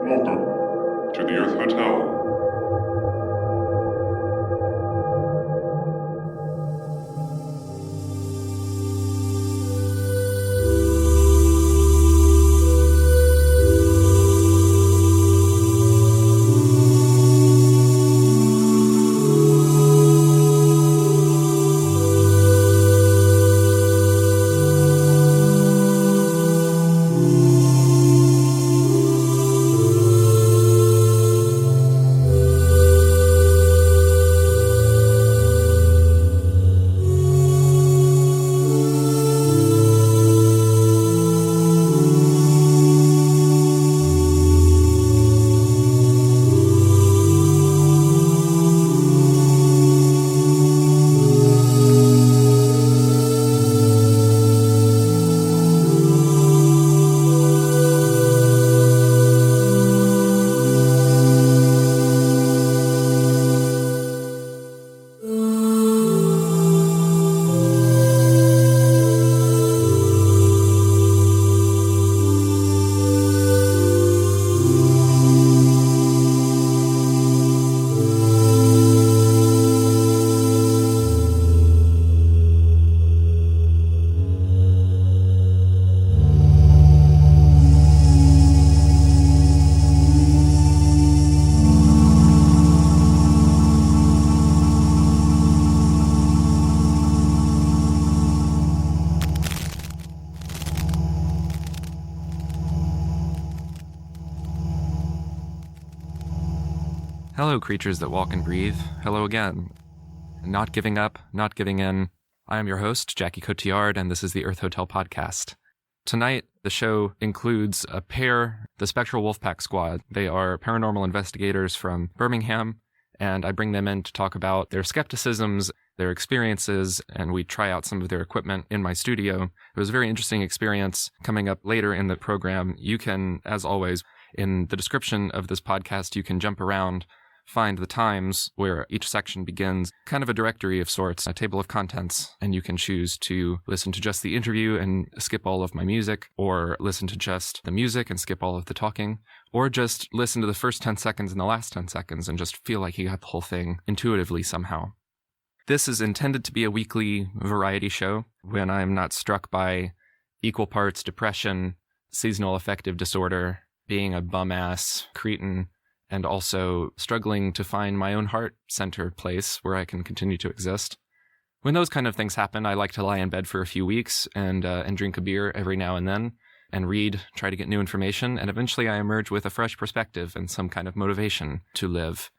Welcome to the Earth Hotel. Hello, creatures that walk and breathe. Hello again. Not giving up, not giving in. I am your host, Jackie Cotillard, and this is the Earth Hotel podcast. Tonight, the show includes a pair, the Spectral Wolfpack squad. They are paranormal investigators from Birmingham, and I bring them in to talk about their skepticisms, their experiences, and we try out some of their equipment in my studio. It was a very interesting experience. Coming up later in the program, you can, as always, in the description of this podcast, you can jump around, find the times where each section begins, kind of a directory of sorts, a table of contents, and you can choose to listen to just the interview and skip all of my music, or listen to just the music and skip all of the talking, or just listen to the first 10 seconds and the last 10 seconds and just feel like you got the whole thing intuitively somehow. This is intended to be a weekly variety show when I'm not struck by equal parts depression, seasonal affective disorder, being a bum-ass cretin, and also struggling to find my own heart center place where I can continue to exist. When those kind of things happen, I like to lie in bed for a few weeks and drink a beer every now and then, and read, try to get new information, and eventually I emerge with a fresh perspective and some kind of motivation to live.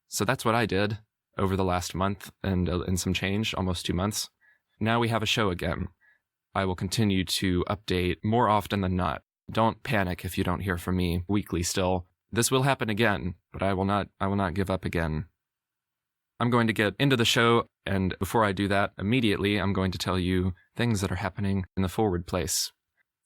So that's what I did over the last month and some change, almost 2 months. Now we have a show again. I will continue to update more often than not. Don't panic if you don't hear from me weekly still. This will happen again, but I will not give up again. I'm going to get into the show, and before I do that, immediately I'm going to tell you things that are happening in the forward place.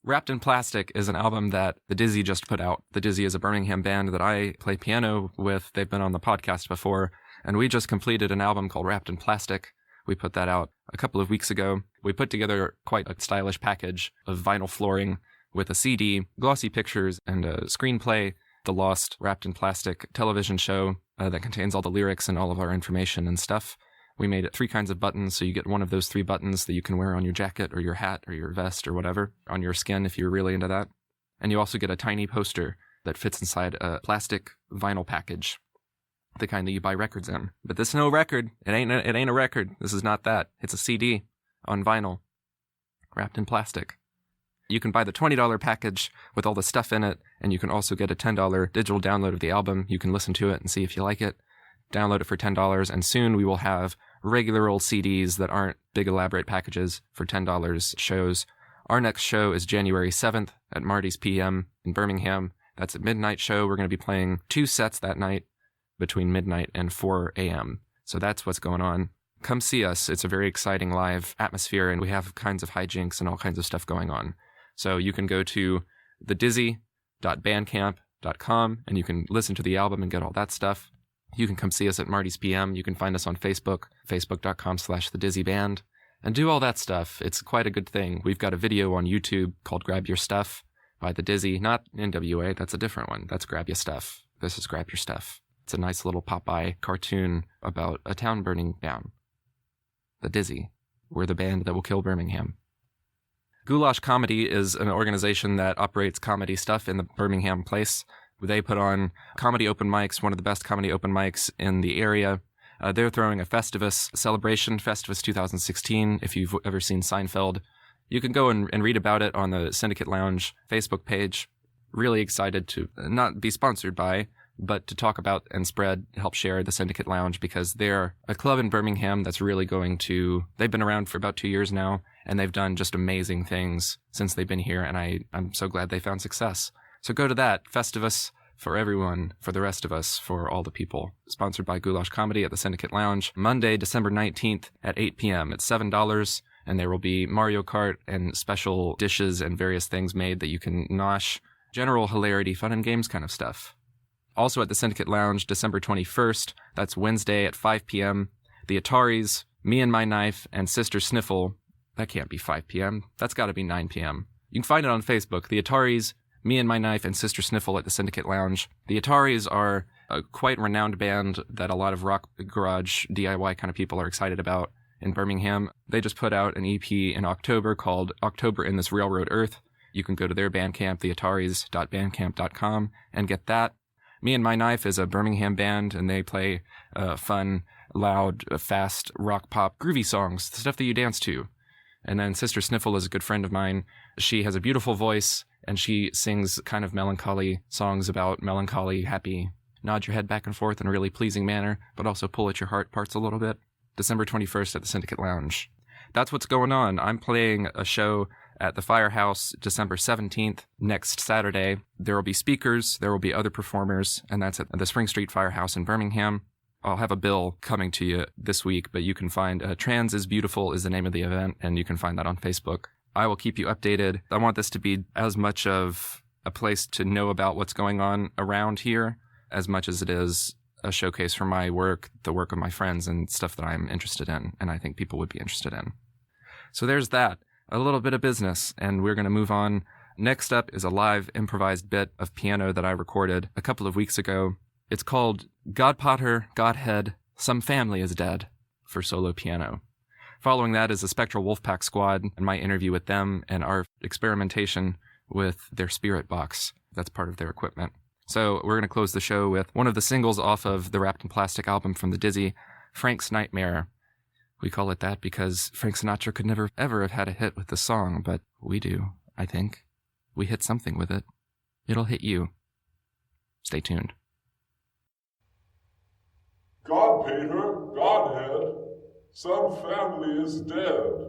Wrapped in Plastic is an album that The Dizzy just put out. The Dizzy is a Birmingham band that I play piano with. They've been on the podcast before, and we just completed an album called Wrapped in Plastic. We put that out a couple of weeks ago. We put together quite a stylish package of vinyl flooring with a CD, glossy pictures, and a screenplay, the Lost Wrapped in Plastic television show that contains all the lyrics and all of our information and stuff. We made it 3 kinds of buttons, so you get one of those 3 buttons that you can wear on your jacket or your hat or your vest or whatever, on your skin if you're really into that. And you also get a tiny poster that fits inside a plastic vinyl package, the kind that you buy records in. But this is no record. It ain't a record. This is not that. It's a CD on vinyl, wrapped in plastic. You can buy the $20 package with all the stuff in it, and you can also get a $10 digital download of the album. You can listen to it and see if you like it. Download it for $10, and soon we will have regular old CDs that aren't big elaborate packages for $10 shows. Our next show is January 7th at Marty's PM in Birmingham. That's a midnight show. We're going to be playing 2 sets that night between midnight and 4 a.m. So that's what's going on. Come see us. It's a very exciting live atmosphere, and we have kinds of hijinks and all kinds of stuff going on. So you can go to thedizzy.bandcamp.com and you can listen to the album and get all that stuff. You can come see us at Marty's PM. You can find us on Facebook, facebook.com/thedizzy-band, and do all that stuff. It's quite a good thing. We've got a video on YouTube called Grab Your Stuff. by the Dizzy. Not NWA, that's a different one. That's Grab Your Stuff. This is Grab Your Stuff. It's a nice little Popeye cartoon about a town burning down. The Dizzy. We're the band that will kill Birmingham. Goulash Comedy is an organization that operates comedy stuff in the Birmingham place. They put on comedy open mics, one of the best comedy open mics in the area. They're throwing a Festivus celebration, Festivus 2016, if you've ever seen Seinfeld. You can go and read about it on the Syndicate Lounge Facebook page. Really excited to not be sponsored by, but to talk about and spread, help share the Syndicate Lounge, because they're a club in Birmingham that's really they've been around for about 2 years now, and they've done just amazing things since they've been here, and I'm so glad they found success. So go to that, Festivus, for everyone, for the rest of us, for all the people. Sponsored by Goulash Comedy at the Syndicate Lounge, Monday, December 19th at 8 p.m. It's $7, and there will be Mario Kart and special dishes and various things made that you can nosh. General hilarity, fun and games kind of stuff. Also at the Syndicate Lounge, December 21st, that's Wednesday at 5 p.m., the Ataris, Me and My Knife, and Sister Sniffle. That can't be 5 p.m. That's got to be 9 p.m. You can find it on Facebook. The Ataris, Me and My Knife, and Sister Sniffle at the Syndicate Lounge. The Ataris are a quite renowned band that a lot of rock garage DIY kind of people are excited about in Birmingham. They just put out an EP in October called October in This Railroad Earth. You can go to their Bandcamp, theataris.bandcamp.com, and get that. Me and My Knife is a Birmingham band, and they play fun, loud, fast, rock pop, groovy songs, the stuff that you dance to. And then Sister Sniffle is a good friend of mine. She has a beautiful voice, and she sings kind of melancholy songs about melancholy, happy, nod your head back and forth in a really pleasing manner, but also pull at your heart parts a little bit. December 21st at the Syndicate Lounge. That's what's going on. I'm playing a show at the Firehouse December 17th, next Saturday. There will be speakers, there will be other performers, and that's at the Spring Street Firehouse in Birmingham. I'll have a bill coming to you this week, but you can find Trans is Beautiful is the name of the event, and you can find that on Facebook. I will keep you updated. I want this to be as much of a place to know about what's going on around here as much as it is a showcase for my work, the work of my friends, and stuff that I'm interested in, and I think people would be interested in. So there's that. A little bit of business, and we're going to move on. Next up is a live improvised bit of piano that I recorded a couple of weeks ago. It's called Godpater, Godhead, Some Family is Dead for solo piano. Following that is the Spectral Wolfpack squad and my interview with them and our experimentation with their spirit box. That's part of their equipment. So we're going to close the show with one of the singles off of the Wrapped in Plastic album from the Dizzy, Frank's Nightmare. We call it that because Frank Sinatra could never, ever have had a hit with the song, but we do, I think. We hit something with it. It'll hit you. Stay tuned. Godpater, Godhead, some family is dead.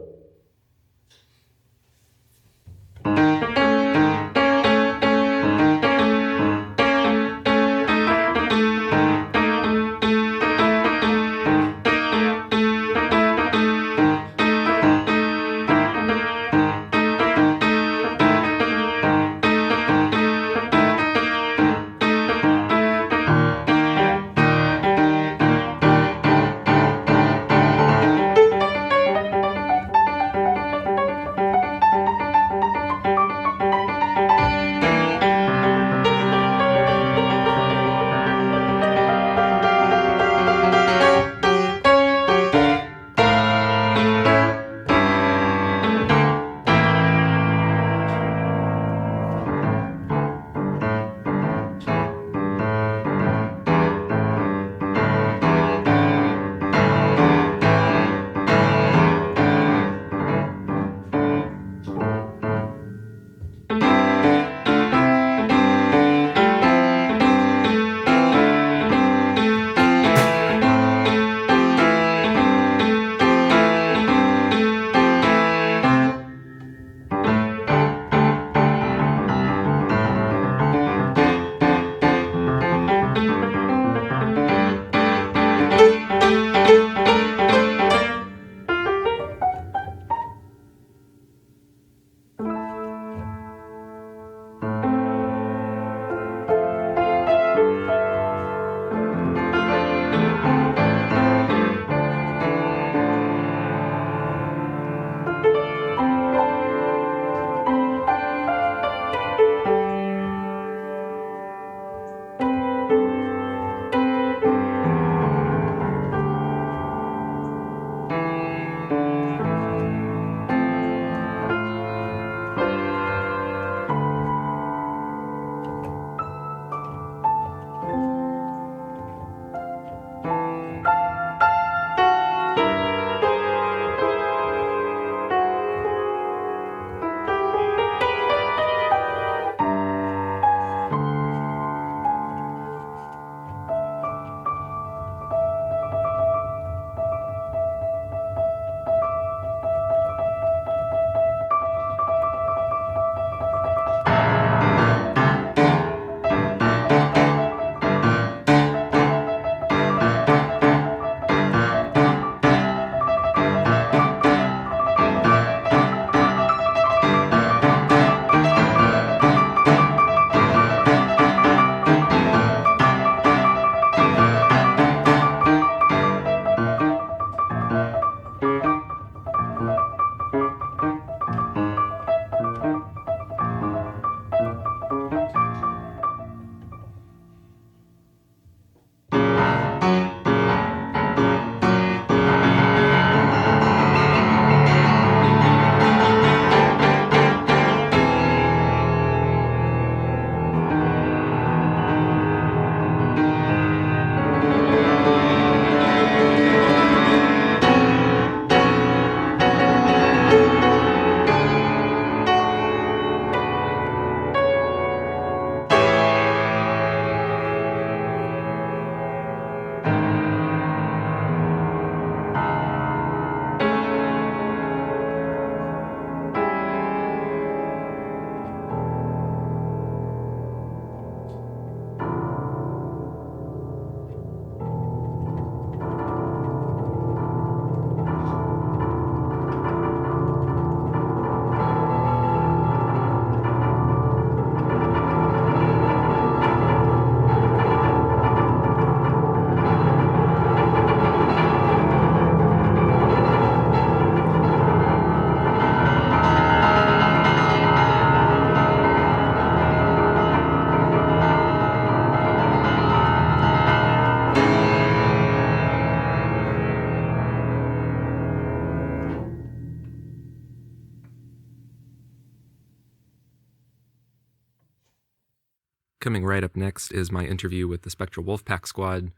Coming right up next is my interview with the Spectral Wolfpack squad.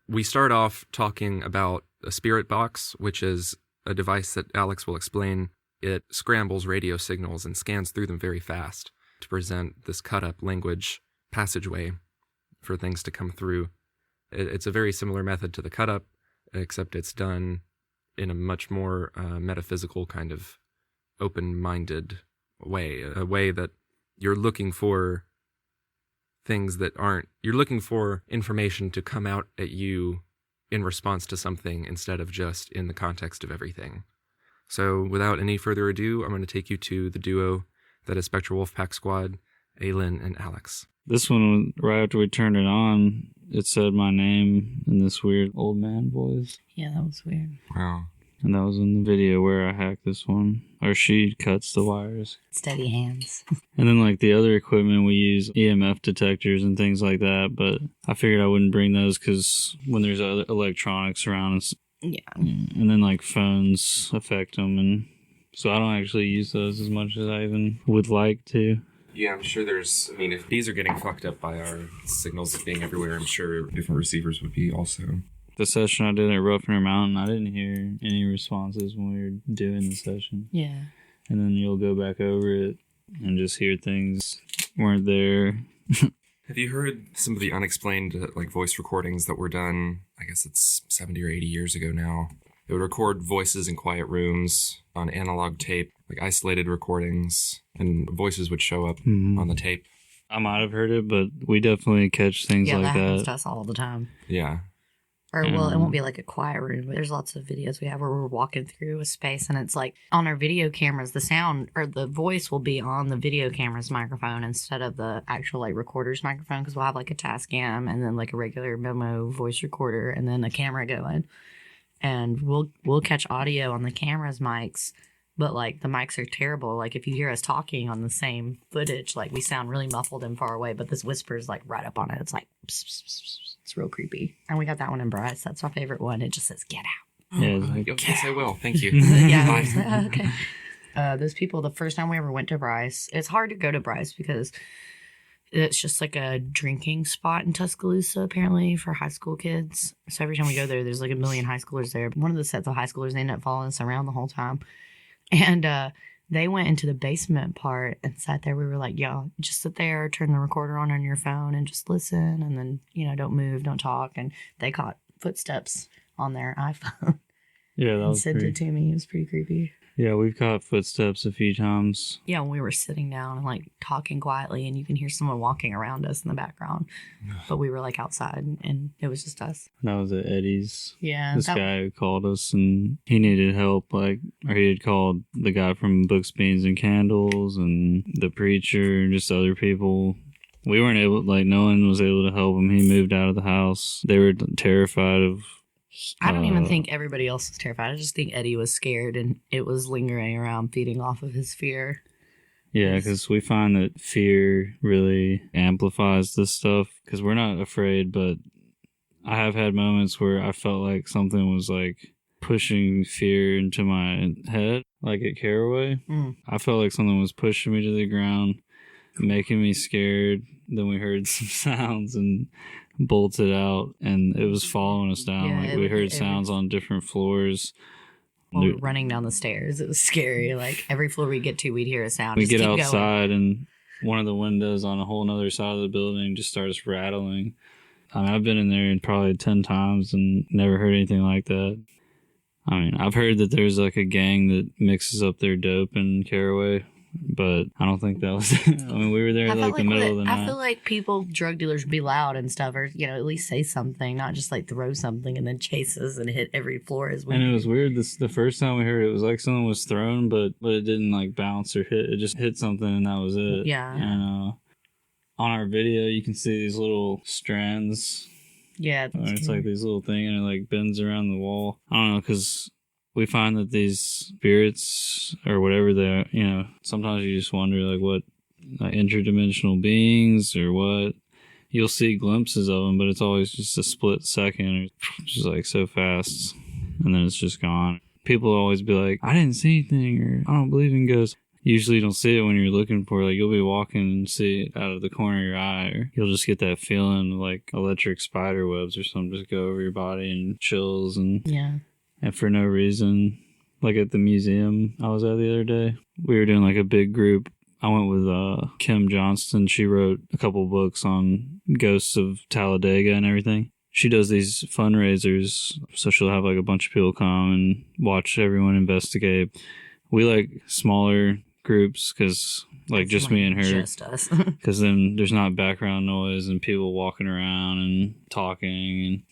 We start off talking about a spirit box, which is a device that Alex will explain. It scrambles radio signals and scans through them very fast to present this cut-up language passageway for things to come through. It's a very similar method to the cut-up, except it's done in a much more metaphysical kind of open-minded way, a way that you're looking for things that aren't, you're looking for information to come out at you in response to something instead of just in the context of everything. So without any further ado, I'm going to take you to the duo that is Spectral Wolfpack Squad, Aislinn and Alex. This one, right after we turned it on, it said my name in this weird old man voice. Yeah, that was weird. Wow. And that was in the video where I hacked this one. Or she cuts the wires. Steady hands. And then like the other equipment, we use EMF detectors and things like that. But I figured I wouldn't bring those because when there's other electronics around, Yeah. And then like phones affect them. And so I don't actually use those as much as I even would like to. Yeah, I'm sure if these are getting fucked up by our signals being everywhere, I'm sure different receivers would be also. The session I did at Ruffner Mountain, I didn't hear any responses when we were doing the session. Yeah. And then you'll go back over it and just hear things weren't there. Have you heard some of the unexplained voice recordings that were done, I guess it's 70 or 80 years ago now? They would record voices in quiet rooms on analog tape, like isolated recordings, and voices would show up on the tape. I might have heard it, but we definitely catch things like that happens to that. us all the time. Yeah. Or, well, it won't be like a quiet room, but there's lots of videos we have where we're walking through a space and it's like on our video cameras, the sound or the voice will be on the video camera's microphone instead of the actual recorder's microphone, because we'll have like a Tascam and then like a regular Momo voice recorder and then a camera going. And we'll catch audio on the camera's mics, but like the mics are terrible. Like if you hear us talking on the same footage, like we sound really muffled and far away, but this whisper is like right up on it. It's like pss, pss, pss, pss. It's real creepy. And we got that one in Bryce. That's our favorite one. It just says, "Get out." Yeah, it's like, Yes, I will. Thank you. Yeah. Okay. Those people, the first time we ever went to Bryce, it's hard to go to Bryce because it's just like a drinking spot in Tuscaloosa, apparently, for high school kids. So every time we go there, there's like a million high schoolers there. One of the sets of high schoolers, they end up following us around the whole time. And they went into the basement part and sat there. We were like, y'all, just sit there, turn the recorder on your phone and just listen. And then, don't move, don't talk. And they caught footsteps on their iPhone. Yeah, that was sent it to me. It was pretty creepy. Yeah, we've caught footsteps a few times. Yeah, when we were sitting down and like talking quietly and you can hear someone walking around us in the background. But we were like outside and it was just us. That was at Eddie's. Yeah. This guy who called us and he needed help, or he had called the guy from Books, Beans, and Candles and the preacher and just other people. We weren't able, no one was able to help him. He moved out of the house. They were terrified of... I don't even think everybody else was terrified. I just think Eddie was scared and it was lingering around, feeding off of his fear. Yeah, because we find that fear really amplifies this stuff. Because we're not afraid, but I have had moments where I felt like something was pushing fear into my head, like at Caraway. I felt like something was pushing me to the ground, making me scared. Then we heard some sounds and bolted out, and it was following us down. Yeah, we heard sounds on different floors. While we were running down the stairs, it was scary. Like every floor we get to, we'd hear a sound. We get outside, and one of the windows on a whole other side of the building just starts rattling. I mean, I've been in there probably 10 times and never heard anything like that. I mean, I've heard that there's a gang that mixes up their dope in Caraway, but I don't think that was... I mean, we were there the middle of the night. I feel like drug dealers be loud and stuff, or, at least say something, not just throw something and then chase us and hit every floor as well. And it was weird. The first time we heard it was like something was thrown, but it didn't bounce or hit. It just hit something and that was it. Yeah. And on our video, you can see these little strands. Yeah. It's like these little thing and it bends around the wall. I don't know, because we find that these spirits or whatever they're, sometimes you just wonder what interdimensional beings or what. You'll see glimpses of them, but it's always just a split second, or just so fast, and then it's just gone. People always be like, I didn't see anything, or I don't believe in ghosts. Usually you don't see it when you're looking for it. Like, you'll be walking and see it out of the corner of your eye, or you'll just get that feeling of like electric spider webs or something just go over your body and chills and for no reason. Like at the museum I was at the other day, we were doing like a big group. I went with Kim Johnston. She wrote a couple books on ghosts of Talladega and everything. She does these fundraisers, so she'll have like a bunch of people come and watch everyone investigate. We like smaller groups because like just me and her, just us. because then there's not background noise and people walking around and talking. And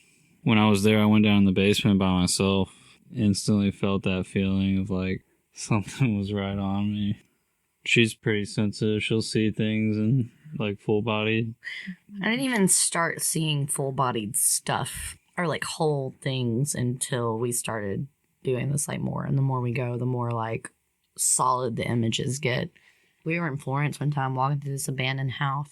when I was there, I went down in the basement by myself. Instantly felt that feeling of like something was right on me. She's pretty sensitive. She'll see things and like full body. I didn't even start seeing full bodied stuff or like whole things until we started doing this like more. And the more we go, the more like solid the images get. We were in Florence one time walking through this abandoned house.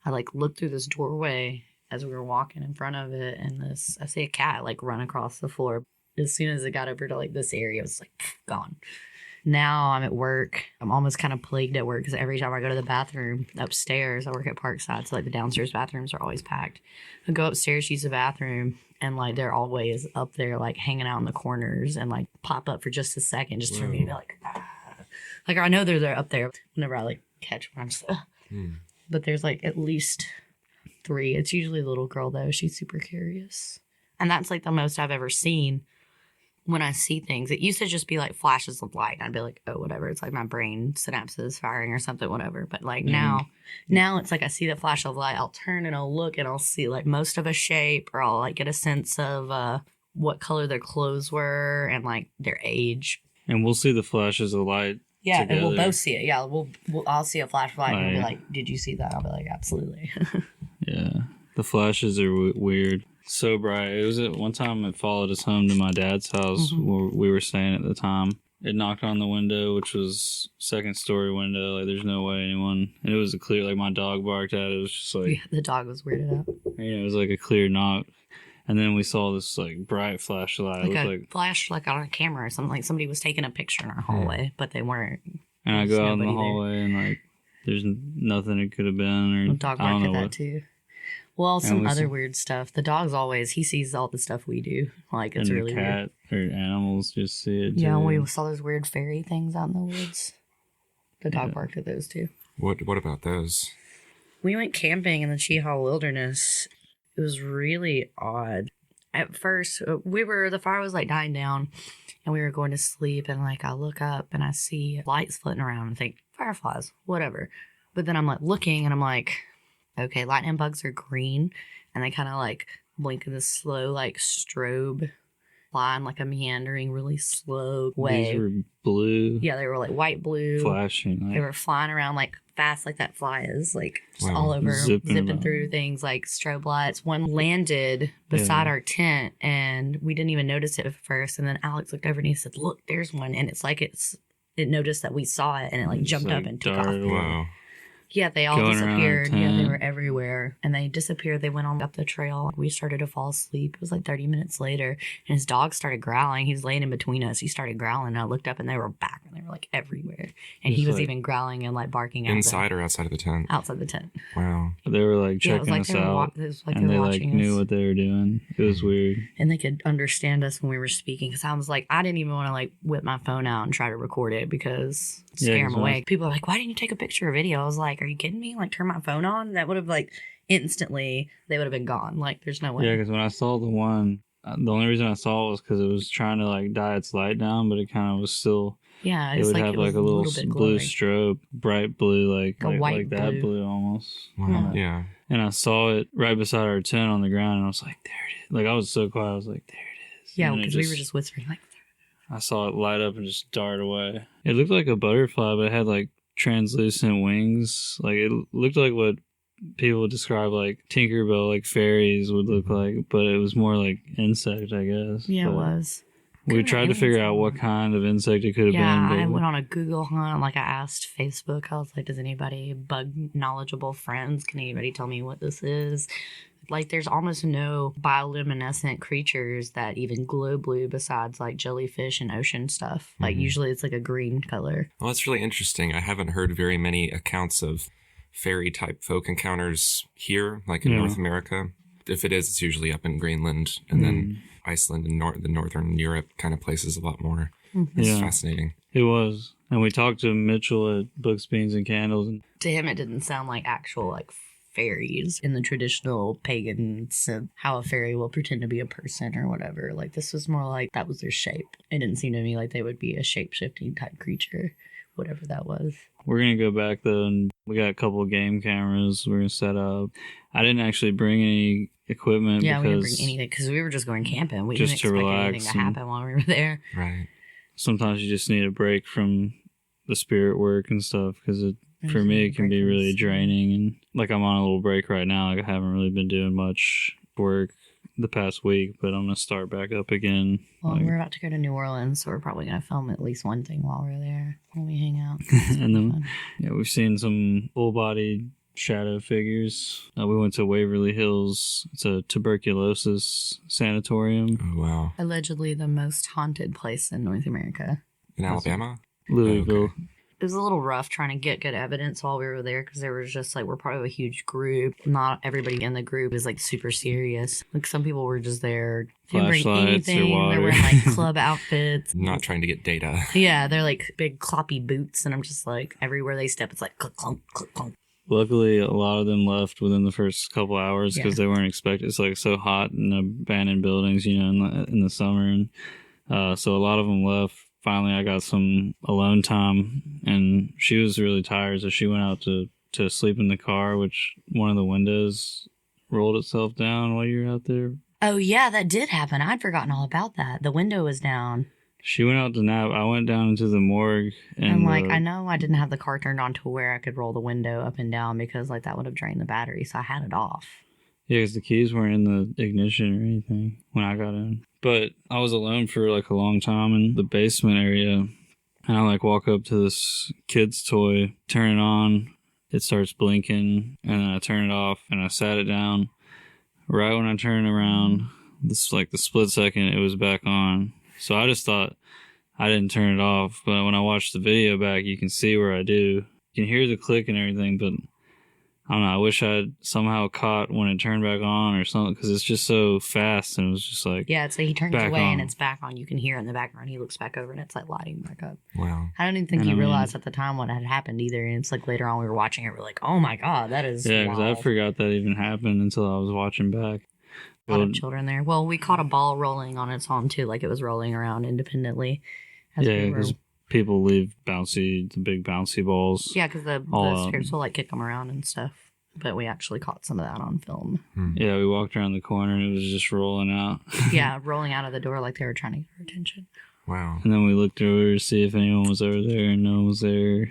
I like looked through this doorway as we were walking in front of it, and I see a cat like run across the floor. As soon as it got over to like this area, it was like gone. Now I'm at work. I'm almost kind of plagued at work because every time I go to the bathroom upstairs, I work at Parkside, so like the downstairs bathrooms are always packed. I go upstairs, use the bathroom, and like they're always up there like hanging out in the corners and like pop up for just a second just for me to be like, ah. Like I know they're up there whenever I like catch one. I'm just But there's like at least 3. It's usually a little girl though. She's super curious. And that's like the most I've ever seen. When I see things, it used to just be like flashes of light. I'd be like, oh, whatever. It's like my brain synapses firing or something, whatever. But like now it's like I see the flash of light. I'll turn and I'll look and I'll see like most of a shape, or I'll like get a sense of what color their clothes were and like their age. And we'll see the flashes of light. Yeah, together. and we'll both see it. Yeah, I'll see a flash of light and we'll be like, did you see that? I'll be like, absolutely. Yeah, the flashes are weird. So bright. It was at one time it followed us home to my dad's house where we were staying at the time. It knocked on the window, which was second story window. Like there's no way anyone. And it was a clear, like my dog barked at it. It was just like, yeah, the dog was weirded out. It was like a clear knock. And then we saw this like bright flashlight. Like flash like on a camera or something. Like somebody was taking a picture in our hallway, but they weren't. And I go out in the hallway and like there's nothing it could have been. Or the dog barked at that too. Well, some other weird stuff. The dog's he sees all the stuff we do. Like, it's really weird. Cat or animals just see it too. Yeah, we saw those weird fairy things out in the woods. The dog barked at those too. What about those? We went camping in the Cheehaw Wilderness. It was really odd. At first, the fire was like dying down and we were going to sleep, and like I look up and I see lights floating around and think, fireflies, whatever. But then I'm like looking and I'm like, okay, lightning bugs are green, and they kind of like blink in this slow, like strobe, flying like a meandering, really slow way. These were blue. Yeah, they were like white blue, flashing. Like, they were flying around like fast, like that fly is, like just all over, zipping through things like strobe lights. One landed beside our tent, and we didn't even notice it at first. And then Alex looked over and he said, "Look, there's one," and it's like it noticed that we saw it, and it like jumped up and took off. Wow. Yeah, they all disappeared. Yeah, they were everywhere. And they disappeared. They went on up the trail. We started to fall asleep. It was like 30 minutes later. And his dog started growling. He was laying in between us. He started growling. And I looked up and they were back. And they were like everywhere. And he was like, even growling and like barking at inside or outside of the tent? Outside the tent. Wow. They were like checking us out. And they like knew what they were doing. It was weird. And they could understand us when we were speaking. Because I was like, I didn't even want to like whip my phone out and try to record it because scare them away. People are like, why didn't you take a picture or video? I was like, are you kidding me? Like, turn my phone on? That would have like instantly, they would have been gone. Like, there's no way. Yeah, because when I saw the one, the only reason I saw it was because it was trying to like die its light down, but it kind of was still. Yeah, it would have like a little blue strobe, bright blue, like white that blue almost. Wow. Yeah. And I saw it right beside our tent on the ground, and I was like, there it is. Like, I was so quiet. I was like, there it is. Yeah, because we were just whispering like. I saw it light up and just dart away. It looked like a butterfly, but it had like translucent wings. Like it looked like what people would describe like Tinkerbell, like fairies would look like, but it was more like insect, I guess. Yeah, but it was. We tried to figure out what kind of insect it could have been. Yeah, I went on a Google hunt. Like I asked Facebook, I was like, does anybody bug knowledgeable friends? Can anybody tell me what this is? Like, there's almost no bioluminescent creatures that even glow blue besides, like, jellyfish and ocean stuff. Like, usually it's, like, a green color. Well, that's really interesting. I haven't heard very many accounts of fairy-type folk encounters here, like in North America. If it is, it's usually up in Greenland, and then Iceland and the northern Europe kind of places a lot more. It's fascinating. It was. And we talked to Mitchell at Books, Beans, and Candles. And to him, it didn't sound like actual, like, fairies in the traditional pagan sense, how a fairy will pretend to be a person or whatever. Like, this was more like that was their shape. It didn't seem to me like they would be a shape-shifting type creature, whatever that was. We're going to go back, though, and we got a couple of game cameras we're going to set up. I didn't actually bring any equipment. Yeah, we didn't bring anything because we were just going camping. We just didn't to expect relax anything to happen while we were there. Right. Sometimes you just need a break from the spirit work and stuff, because for me it can be really draining. And like, I'm on a little break right now. Like, I haven't really been doing much work the past week, but I'm gonna start back up again. Well, we're about to go to New Orleans, so we're probably gonna film at least one thing while we're there when we hang out. And then we've seen some full body shadow figures. We went to Waverly Hills. It's a tuberculosis sanatorium. Oh, wow. Allegedly the most haunted place in North America. In Alabama? Louisville. Oh, okay. It was a little rough trying to get good evidence while we were there because there was just like, we're part of a huge group. Not everybody in the group is like super serious. Like, some people were just there. Didn't bring Flashlights or anything. water. They're wearing like club outfits. Not trying to get data. Yeah, they're like big cloppy boots, and I'm just like, everywhere they step, it's like click clunk, click clunk. Luckily, a lot of them left within the first couple hours because they weren't expected. It's like so hot in the abandoned buildings, you know, in the summer. And so a lot of them left. Finally, I got some alone time, and she was really tired, so she went out to sleep in the car, which one of the windows rolled itself down while you were out there. Oh, yeah, that did happen. I'd forgotten all about that. The window was down. She went out to nap. I went down into the morgue. And I'm like, I know I didn't have the car turned on to where I could roll the window up and down because, like, that would have drained the battery, so I had it off. Yeah, because the keys weren't in the ignition or anything when I got in. But I was alone for, like, a long time in the basement area. And I, like, walk up to this kid's toy, turn it on, it starts blinking, and then I turn it off, and I sat it down. Right when I turned around, this like the split second, it was back on. So I just thought I didn't turn it off. But when I watched the video back, you can see where I do. You can hear the click and everything, but I don't know. I wish I'd somehow caught when it turned back on or something, because it's just so fast, and it was just like, yeah, it's like he turns back away on. and it's back on. You can hear it in the background. He looks back over and it's like lighting back up. Wow. I don't even think And he I mean- realized at the time what had happened either. And it's like later on we were watching it, we're like, oh my God, that is yeah, because I wild. forgot that even happened until I was watching back. A lot of children there. Well, we caught a ball rolling on its own too, like it was rolling around independently. As Yeah, we were... because people leave the big bouncy balls. Yeah, because the all spirits will like kick them around and stuff. But we actually caught some of that on film. Yeah, we walked around the corner and it was just rolling out. Yeah, rolling out of the door like they were trying to get our attention. Wow. And then we looked over to see if anyone was over there, and no one was there.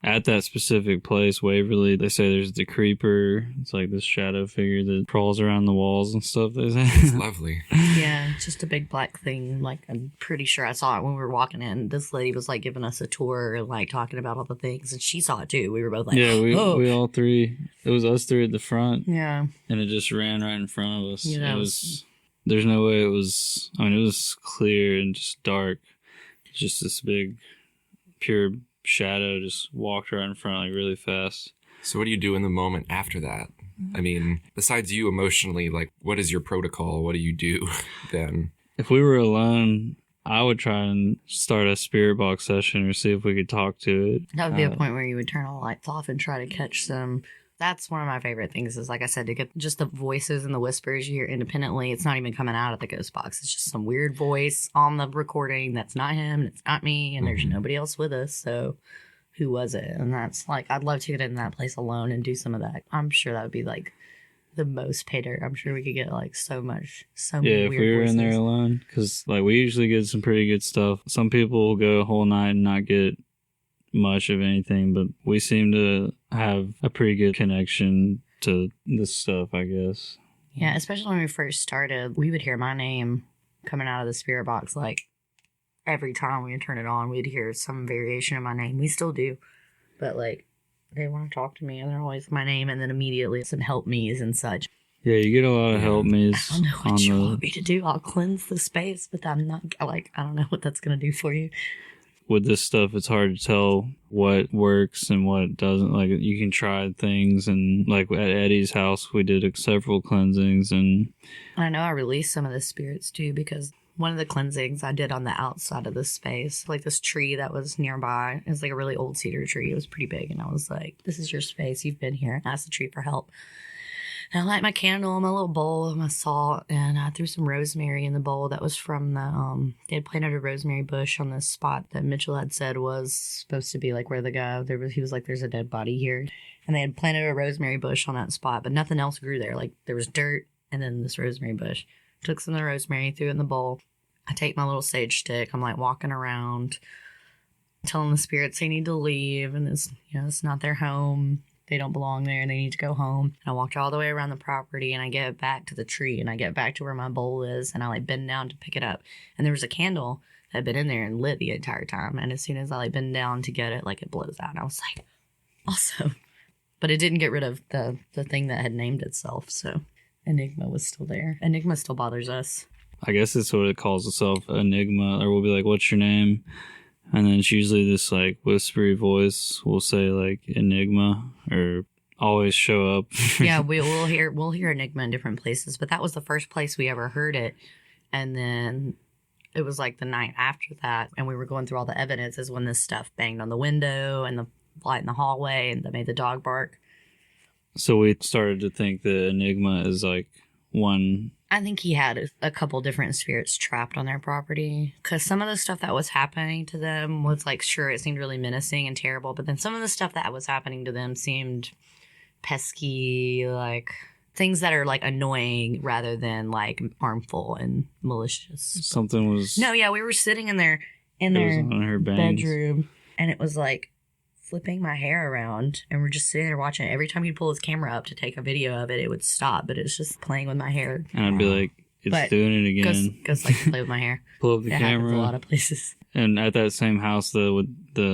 At that specific place, Waverly, they say there's the creeper. It's like this shadow figure that crawls around the walls and stuff, they say. It's lovely. Yeah, it's just a big black thing. Like, I'm pretty sure I saw it when we were walking in. This lady was like giving us a tour and like talking about all the things, and she saw it too. We were both like, Yeah, we oh. all three. It was us three at the front, Yeah. and it just ran right in front of us. Yeah, it was. There's no way it was. I mean, it was clear and just dark. Just this big, pure shadow just walked right in front, like really fast. So what do you do in the moment after that? I mean, besides you emotionally, like, what is your protocol? What do you do then? If we were alone, I would try and start a spirit box session or see if we could talk to it. That would be a point where you would turn all the lights off and try to catch some. That's one of my favorite things is, like I said, to get just the voices and the whispers you hear independently. It's not even coming out of the ghost box. It's just some weird voice on the recording that's not him and it's not me and there's nobody else with us. So who was it? And that's like, I'd love to get in that place alone and do some of that. I'm sure that would be like the most pay dirt. I'm sure we could get like so many Yeah, weird if we were voices. in there alone, because like we usually get some pretty good stuff. Some people will go a whole night and not get much of anything, but we seem to have a pretty good connection to this stuff, I guess. Yeah, especially when we first started, we would hear my name coming out of the spirit box like every time we would turn it on. We'd hear some variation of my name. We still do, but like they want to talk to me and they're always my name, and then immediately some help me's and such. Yeah, you get a lot of help me. I don't know what you want me to do. I'll cleanse the space, but I'm not, like, I don't know what that's going to do for you. With this stuff, it's hard to tell what works and what doesn't. Like, you can try things, and like at Eddie's house, we did several cleansings, and I know I released some of the spirits too, because one of the cleansings I did on the outside of the space, like this tree that was nearby, it was like a really old cedar tree. It was pretty big, and I was like, this is your space. You've been here. I asked the tree for help. And I light my candle, my little bowl of my salt, and I threw some rosemary in the bowl that was from the, they had planted a rosemary bush on this spot that Mitchell had said was supposed to be like where the guy, he was like, there's a dead body here. And they had planted a rosemary bush on that spot, but nothing else grew there. Like, there was dirt and then this rosemary bush. Took some of the rosemary, threw it in the bowl. I take my little sage stick. I'm like walking around, telling the spirits they need to leave, and it's not their home. They don't belong there, and they need to go home. And I walked all the way around the property, and I get back to the tree, and I get back to where my bowl is, and I like bend down to pick it up. And there was a candle that had been in there and lit the entire time. And as soon as I like bend down to get it, like it blows out. And I was like, awesome. But it didn't get rid of the thing that had named itself. So Enigma was still there. Enigma still bothers us. I guess it's what it calls itself, Enigma, or we'll be like, what's your name? And then it's usually this like whispery voice will say like Enigma or always show up. Yeah, we'll hear Enigma in different places, but that was the first place we ever heard it. And then it was like the night after that, and we were going through all the evidence is when this stuff banged on the window and the light in the hallway and that made the dog bark. So we started to think that Enigma is like one. I think he had a couple different spirits trapped on their property, because some of the stuff that was happening to them was like, sure, it seemed really menacing and terrible, but then some of the stuff that was happening to them seemed pesky, like things that are like annoying rather than like harmful and malicious. Something was. No, yeah, we were sitting in their bedroom, and it was like flipping my hair around, and we're just sitting there watching it. Every time he'd pull his camera up to take a video of it, it would stop, but it's just playing with my hair. And I'd be like, it's doing it again. Goes like to play with my hair. Pull up the camera. Happens a lot of places. And at that same house, where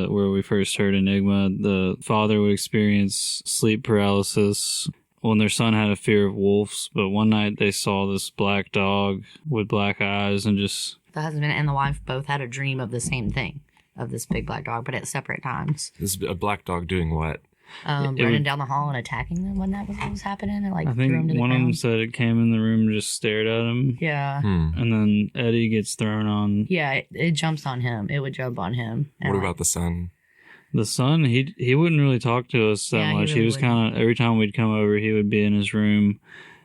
we first heard Enigma, the father would experience sleep paralysis when their son had a fear of wolves. But one night they saw this black dog with black eyes, and just the husband and the wife both had a dream of the same thing, of this big black dog, but at separate times. This is a black dog doing what? Running down the hall and attacking them when that was what was happening. And like, I think one of them said it came in the room and just stared at him. Yeah. And then Eddie gets thrown on. Yeah, it jumps on him. It would jump on him. What about the son? The son, he wouldn't really talk to us that much. He was kind of, every time we'd come over, he would be in his room,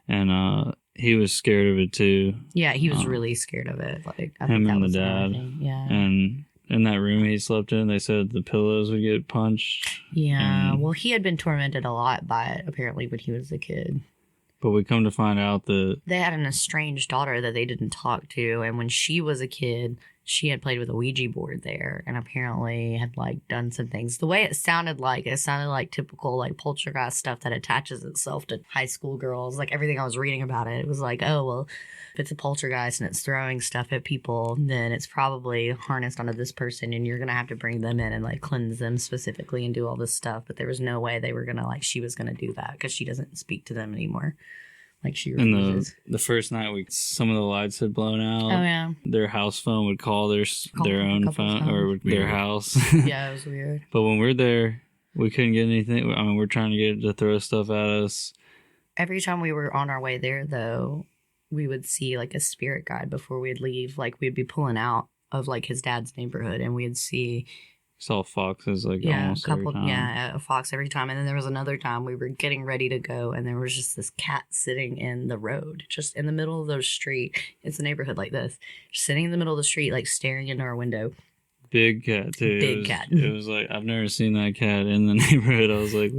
and he was scared of it too. Yeah, he was really scared of it. Like, I him think that and was the dad. Yeah. And in that room he slept in, they said the pillows would get punched. Yeah, well, he had been tormented a lot by it, apparently, when he was a kid. But we come to find out that they had an estranged daughter that they didn't talk to, and when she was a kid, she had played with a Ouija board there, and apparently had like done some things. The way it sounded like typical like poltergeist stuff that attaches itself to high school girls. Like everything I was reading about it, it was like, oh well, if it's a poltergeist and it's throwing stuff at people, then it's probably harnessed onto this person, and you're gonna have to bring them in and like cleanse them specifically and do all this stuff. But there was no way they were gonna she was gonna do that, because she doesn't speak to them anymore. Like she refuses. And the first night some of the lights had blown out. Oh yeah. Their house phone would call their own phone or their house. Yeah, it was weird. But when we're there, we couldn't get anything. I mean, we're trying to get it to throw stuff at us. Every time we were on our way there, though, we would see like a spirit guide before we'd leave. Like we'd be pulling out of like his dad's neighborhood, and we'd see. Saw foxes almost every time. Yeah, a fox every time. And then there was another time we were getting ready to go, and there was just this cat sitting in the road, just in the middle of the street. It's a neighborhood like this, just sitting in the middle of the street, like staring into our window. Big cat too. Big cat. It was like, I've never seen that cat in the neighborhood. I was like,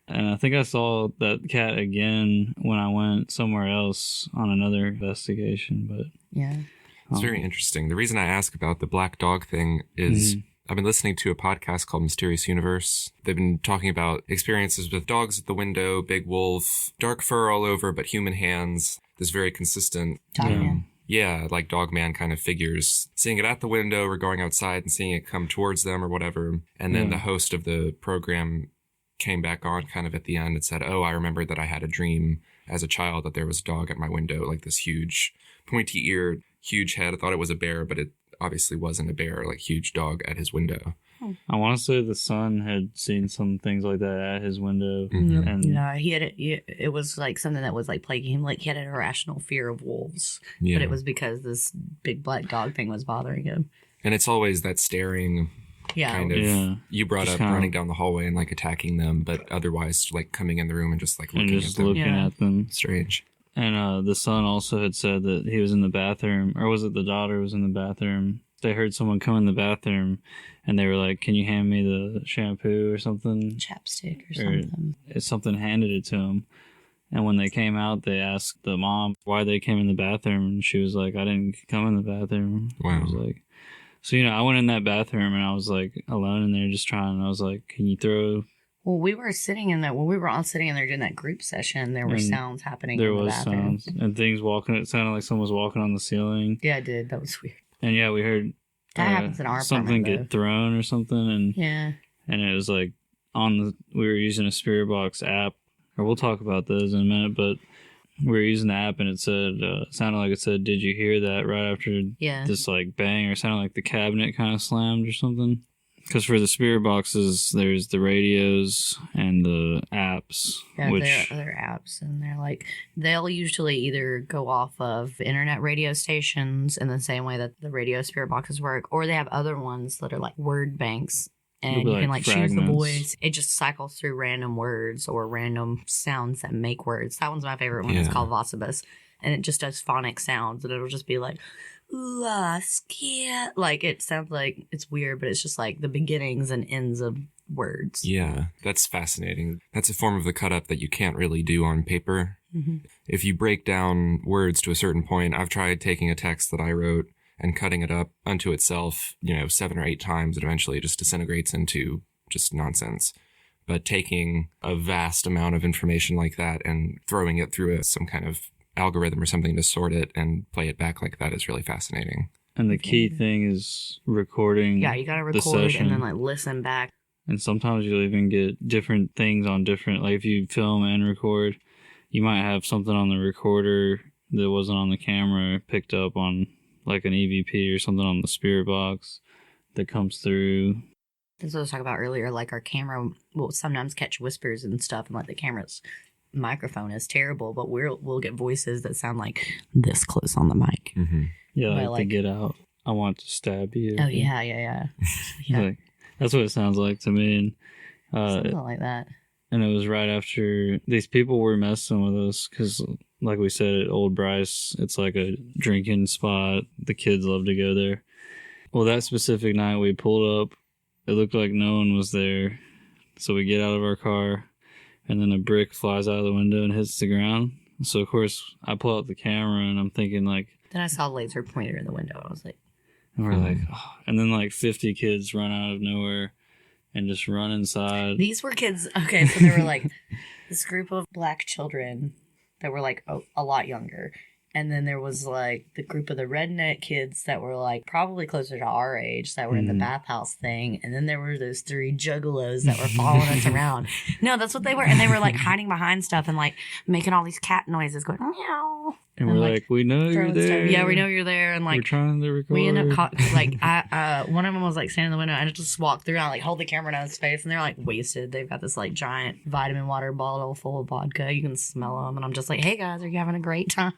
and I think I saw that cat again when I went somewhere else on another investigation. But yeah, it's very interesting. The reason I ask about the black dog thing is. Mm-hmm. I've been listening to a podcast called Mysterious Universe. They've been talking about experiences with dogs at the window, big wolf, dark fur all over, but human hands. This very consistent, like dog man kind of figures. Seeing it at the window or going outside and seeing it come towards them or whatever. And then the host of the program came back on kind of at the end and said, oh, I remembered that I had a dream as a child that there was a dog at my window, like this huge, pointy-eared, huge head. I thought it was a bear, but it obviously wasn't a bear, like huge dog at his window. I want to say the son had seen some things like that at his window. Mhm. And No, he had it was like something that was like plaguing him. Like he had an irrational fear of wolves, Yeah. but it was because this big black dog thing was bothering him. And it's always that staring Yeah, kind of, Yeah. you brought Just up kinda- running down the hallway and like attacking them, but otherwise like coming in the room and just like and looking just at them. looking Yeah. at them. Strange. And the son also had said that he was in the bathroom, or was it the daughter was in the bathroom? They heard someone come in the bathroom, and they were like, "Can you hand me the shampoo or something?" chapstick or Or- something. Something handed it to him. And when they came out, they asked the mom why they came in the bathroom, and she was like, "I didn't come in the bathroom." Wow. I was like, so I went in that bathroom and I was like alone in there just trying. I was like, "Can you throw?" Well, we were sitting in that when we were all sitting in there doing that group session. There were And sounds happening. There in the was bathroom. sounds and things walking. It sounded like someone was walking on the ceiling. Yeah, it did. That was weird. And yeah, we heard That happens in our something apartment, get thrown or something, and Yeah. it was like we were using a Spirit Box app, or we'll talk about those in a minute, but we were using the app and it said, sounded like it said, "Did you hear that?" right after Yeah. this like bang, or it sounded like the cabinet kind of slammed or something. Because for the Spirit Boxes, there's the radios and the apps, Yeah, which there are other apps, and they're like they'll usually either go off of internet radio stations in the same way that the radio spirit boxes work, or they have other ones that are like word banks, and They'll be you can like choose the fragments. voice. It just cycles through random words or random sounds that make words. That one's my favorite one. It's Yeah. called Vasibus, and it just does phonic sounds, and it'll just be like, ooh, scared. Like it sounds like it's weird, but it's just like the beginnings and ends of words. Yeah, that's fascinating. That's a form of the cut up that you can't really do on paper. Mhm. If you break down words to a certain point, I've tried taking a text that I wrote and cutting it up unto itself, 7 or 8 times, it eventually just disintegrates into just nonsense. But taking a vast amount of information like that and throwing it through some kind of algorithm or something to sort it and play it back like that is really fascinating. and the key thing is recording. Yeah, you gotta the record and session. then like listen back. And sometimes you'll even get different things on different, like if you film and record, you might have something on the recorder that wasn't on the camera picked up on like an EVP or something on the Spirit Box that comes through. That's what I was talking about earlier. Like our camera will sometimes catch whispers and stuff, and like the camera's microphone is terrible, but we'll get voices that sound like this close on the mic. Mm-hmm. Yeah, But, like, like- to get out. I want to stab you. Oh yeah, yeah. Like, that's what it sounds like to me. And Something like that. And it was right after these people were messing with us because, like we said, at Old Bryce, it's like a drinking spot. The kids love to go there. Well, that specific night we pulled up, it looked like no one was there. So we get out of our car, and then a brick flies out of the window and hits the ground. So, of course, I pull out the camera, and I'm thinking, like, Then I saw a laser pointer in the window. I was like, and we're like, oh. And then like 50 kids run out of nowhere and just run inside. these were kids. Okay, so there were like this group of black children that were like a lot younger. And then there was like the group of the redneck kids that were like probably closer to our age that were in the Mhm. bathhouse thing. And then there were those 3 juggalos that were following us around. No, that's what they were. And they were like hiding behind stuff and like making all these cat noises going, meow. And And, we're like, like, we know you're throwing stuff. there. Yeah, we know you're there. And We're like, trying to record. we end up like one of them was like standing in the window and I just walked through and I like hold the camera down his face and they're like wasted. They've got this like giant vitamin water bottle full of vodka. You can smell them and I'm just like, hey guys, are you having a great time?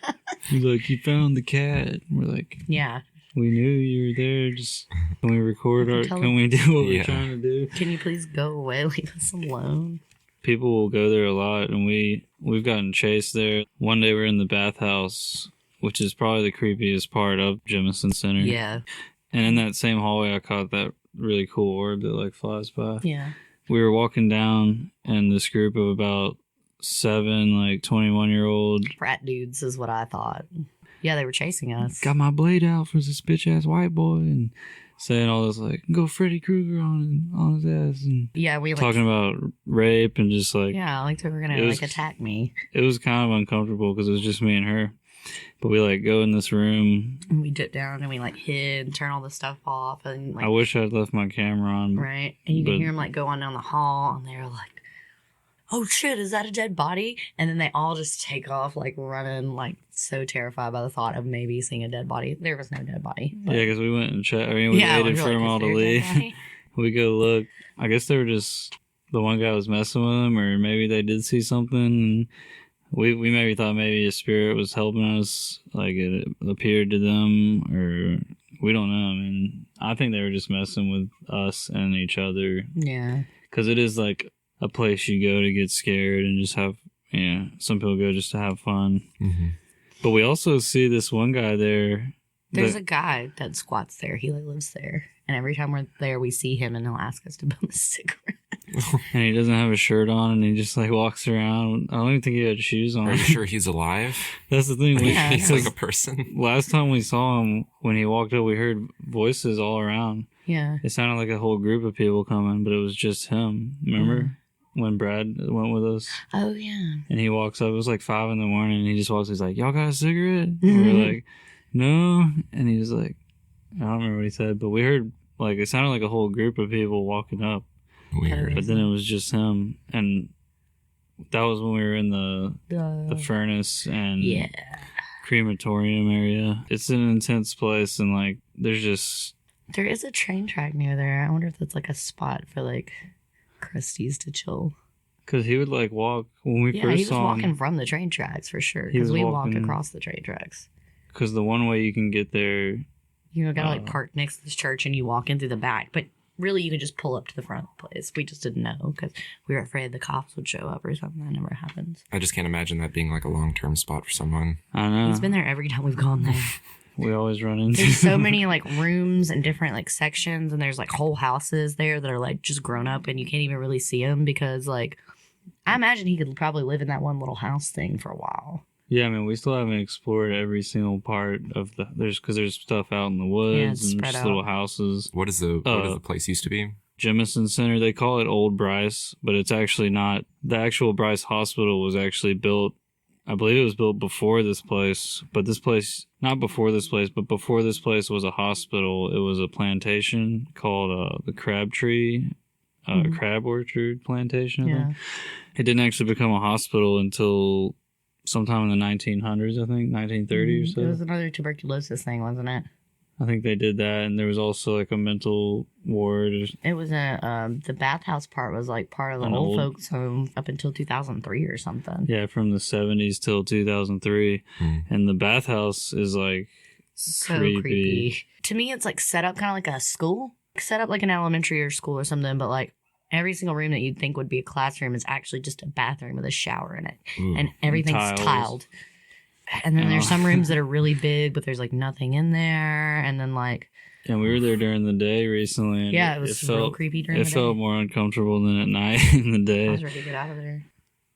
He's like, you found the cat. We're like, Yeah. we knew you were there. Just can we record I our? can tell Can we do what Yeah. we're trying to do? Can you please go away? Leave us alone. People will go there a lot, and we've gotten chased there. One day we're in the bathhouse, which is probably the creepiest part of Jemison Center. Yeah. And in that same hallway, I caught that really cool orb that like flies by. Yeah. We were walking down, and this group of about 7 like 21-year-old Frat dudes is what I thought. Yeah, they were chasing us. got my blade out for this bitch ass white boy and saying all this like go Freddy Krueger on his ass and Yeah, we like talking about rape and just like yeah, like they were gonna It was- like attack me. it was kind of uncomfortable because it was just me and her. But we like go in this room. And we dipped down and we like hid, turn all the stuff off and like I wish I'd left my camera on. right. And you can but- hear them like go on down the hall and they were like, oh shit, is that a dead body? And then they all just take off, like running, like so terrified by the thought of maybe seeing a dead body. There was no dead body. Yeah, because we went and checked. I mean, we waited for them all to leave. We go look. I guess they were just, the one guy was messing with them, or maybe they did see something. We maybe thought maybe a spirit was helping us, like it appeared to them, or we don't know. I mean, I think they were just messing with us and each other. Yeah. Because it is like a place you go to get scared and just have, some people go just to have fun. Mm-hmm. But we also see this one guy there. There's a guy that squats there. He like lives there. And every time we're there, we see him and he'll ask us to bum a cigarette. And he doesn't have a shirt on and he just like walks around. I don't even think he had shoes on. Are you sure he's alive? That's the thing. Yeah. He's like a person. Last time we saw him, when he walked up, we heard voices all around. Yeah. It sounded like a whole group of people coming, but it was just him. Remember when Brad went with us? Oh, yeah. And he walks up. It was like 5 a.m. and he just walks. He's like, "Y'all got a cigarette?" And we're like, "No." And he was like, I don't remember what he said, but we heard like it sounded like a whole group of people walking up. Weird. But then it was just him, and that was when we were in the furnace and crematorium area. It's an intense place, and like there is a train track near there. I wonder if that's like a spot for like crusties to chill. Because he would like walk when we first he was saw walking him, from the train tracks for sure. He was Because we walked walking- across the train tracks. because the one way you can get there. You gotta like park next to this church and you walk in through the back. But really, you can just pull up to the front of the place. We just didn't know because we were afraid the cops would show up or something. That never happens. I just can't imagine that being like a long-term spot for someone. I know. He's been there every time we've gone there. We always run into. There's so many like rooms and different like sections, and there's like whole houses there that are like just grown up, and you can't even really see them because like I imagine he could probably live in that one little house thing for a while. Yeah, I mean, we still haven't explored every single part of because there's stuff out in the woods and spread just out. little houses. What does the place used to be? Jemison Center, they call it Old Bryce, but it's actually not. The actual Bryce Hospital was actually built, I believe it was built before this place, but this place, not before this place, but before this place was a hospital. It was a plantation called the Crabtree Crab Orchard Plantation, I think. It didn't actually become a hospital until sometime in the 1900s, I think, 1930 or so. It was another tuberculosis thing, wasn't it? I think they did that, and there was also like a mental ward. It was the bathhouse part was like part of the old folks home up until 2003 or something. Yeah, from the 70s till 2003. And the bathhouse is like so creepy. To me, it's like set up kind of like a school, set up like an elementary or school or something, but like every single room that you'd think would be a classroom is actually just a bathroom with a shower in it. And everything's tiled. And then there's some rooms that are really big, but there's like nothing in there. And then like... And we were there during the day recently. And it was real creepy during the day. It felt more uncomfortable than at night in the day. I was ready to get out of there.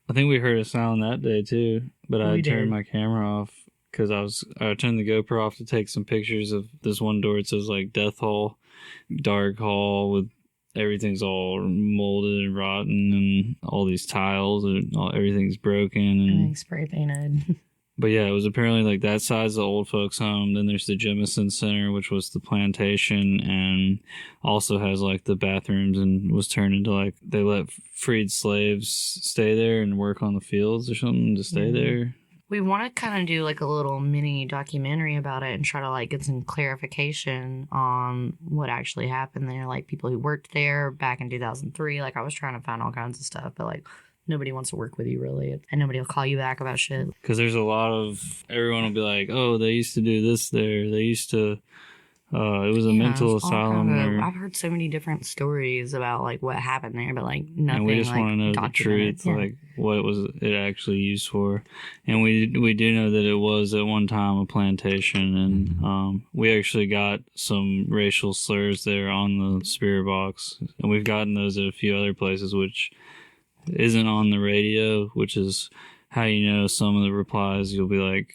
I think we heard a sound that day too, but I turned my camera off because I turned the GoPro off to take some pictures of this one door. It says like Death Hall, dark hall with everything's all molded and rotten and all these tiles and everything's broken and everything's spray painted. But yeah, it was apparently like that side's the old folks home. Then there's the Jemison Center, which was the plantation, and also has like the bathrooms and was turned into like they let freed slaves stay there and work on the fields or something to stay there. We want to kind of do like a little mini documentary about it and try to like get some clarification on what actually happened there. Like people who worked there back in 2003. Like I was trying to find all kinds of stuff, but like nobody wants to work with you really, and nobody will call you back about shit. Because there's a lot of everyone will be like, oh, they used to do this there. They used to. It was a mental asylum. I've heard so many different stories about like what happened there, but like nothing. And we just want to know the truth, like what was it actually used for. And we do know that it was at one time a plantation, and we actually got some racial slurs there on the spirit box, and we've gotten those at a few other places, which isn't on the radio, which is how you know some of the replies. You'll be like,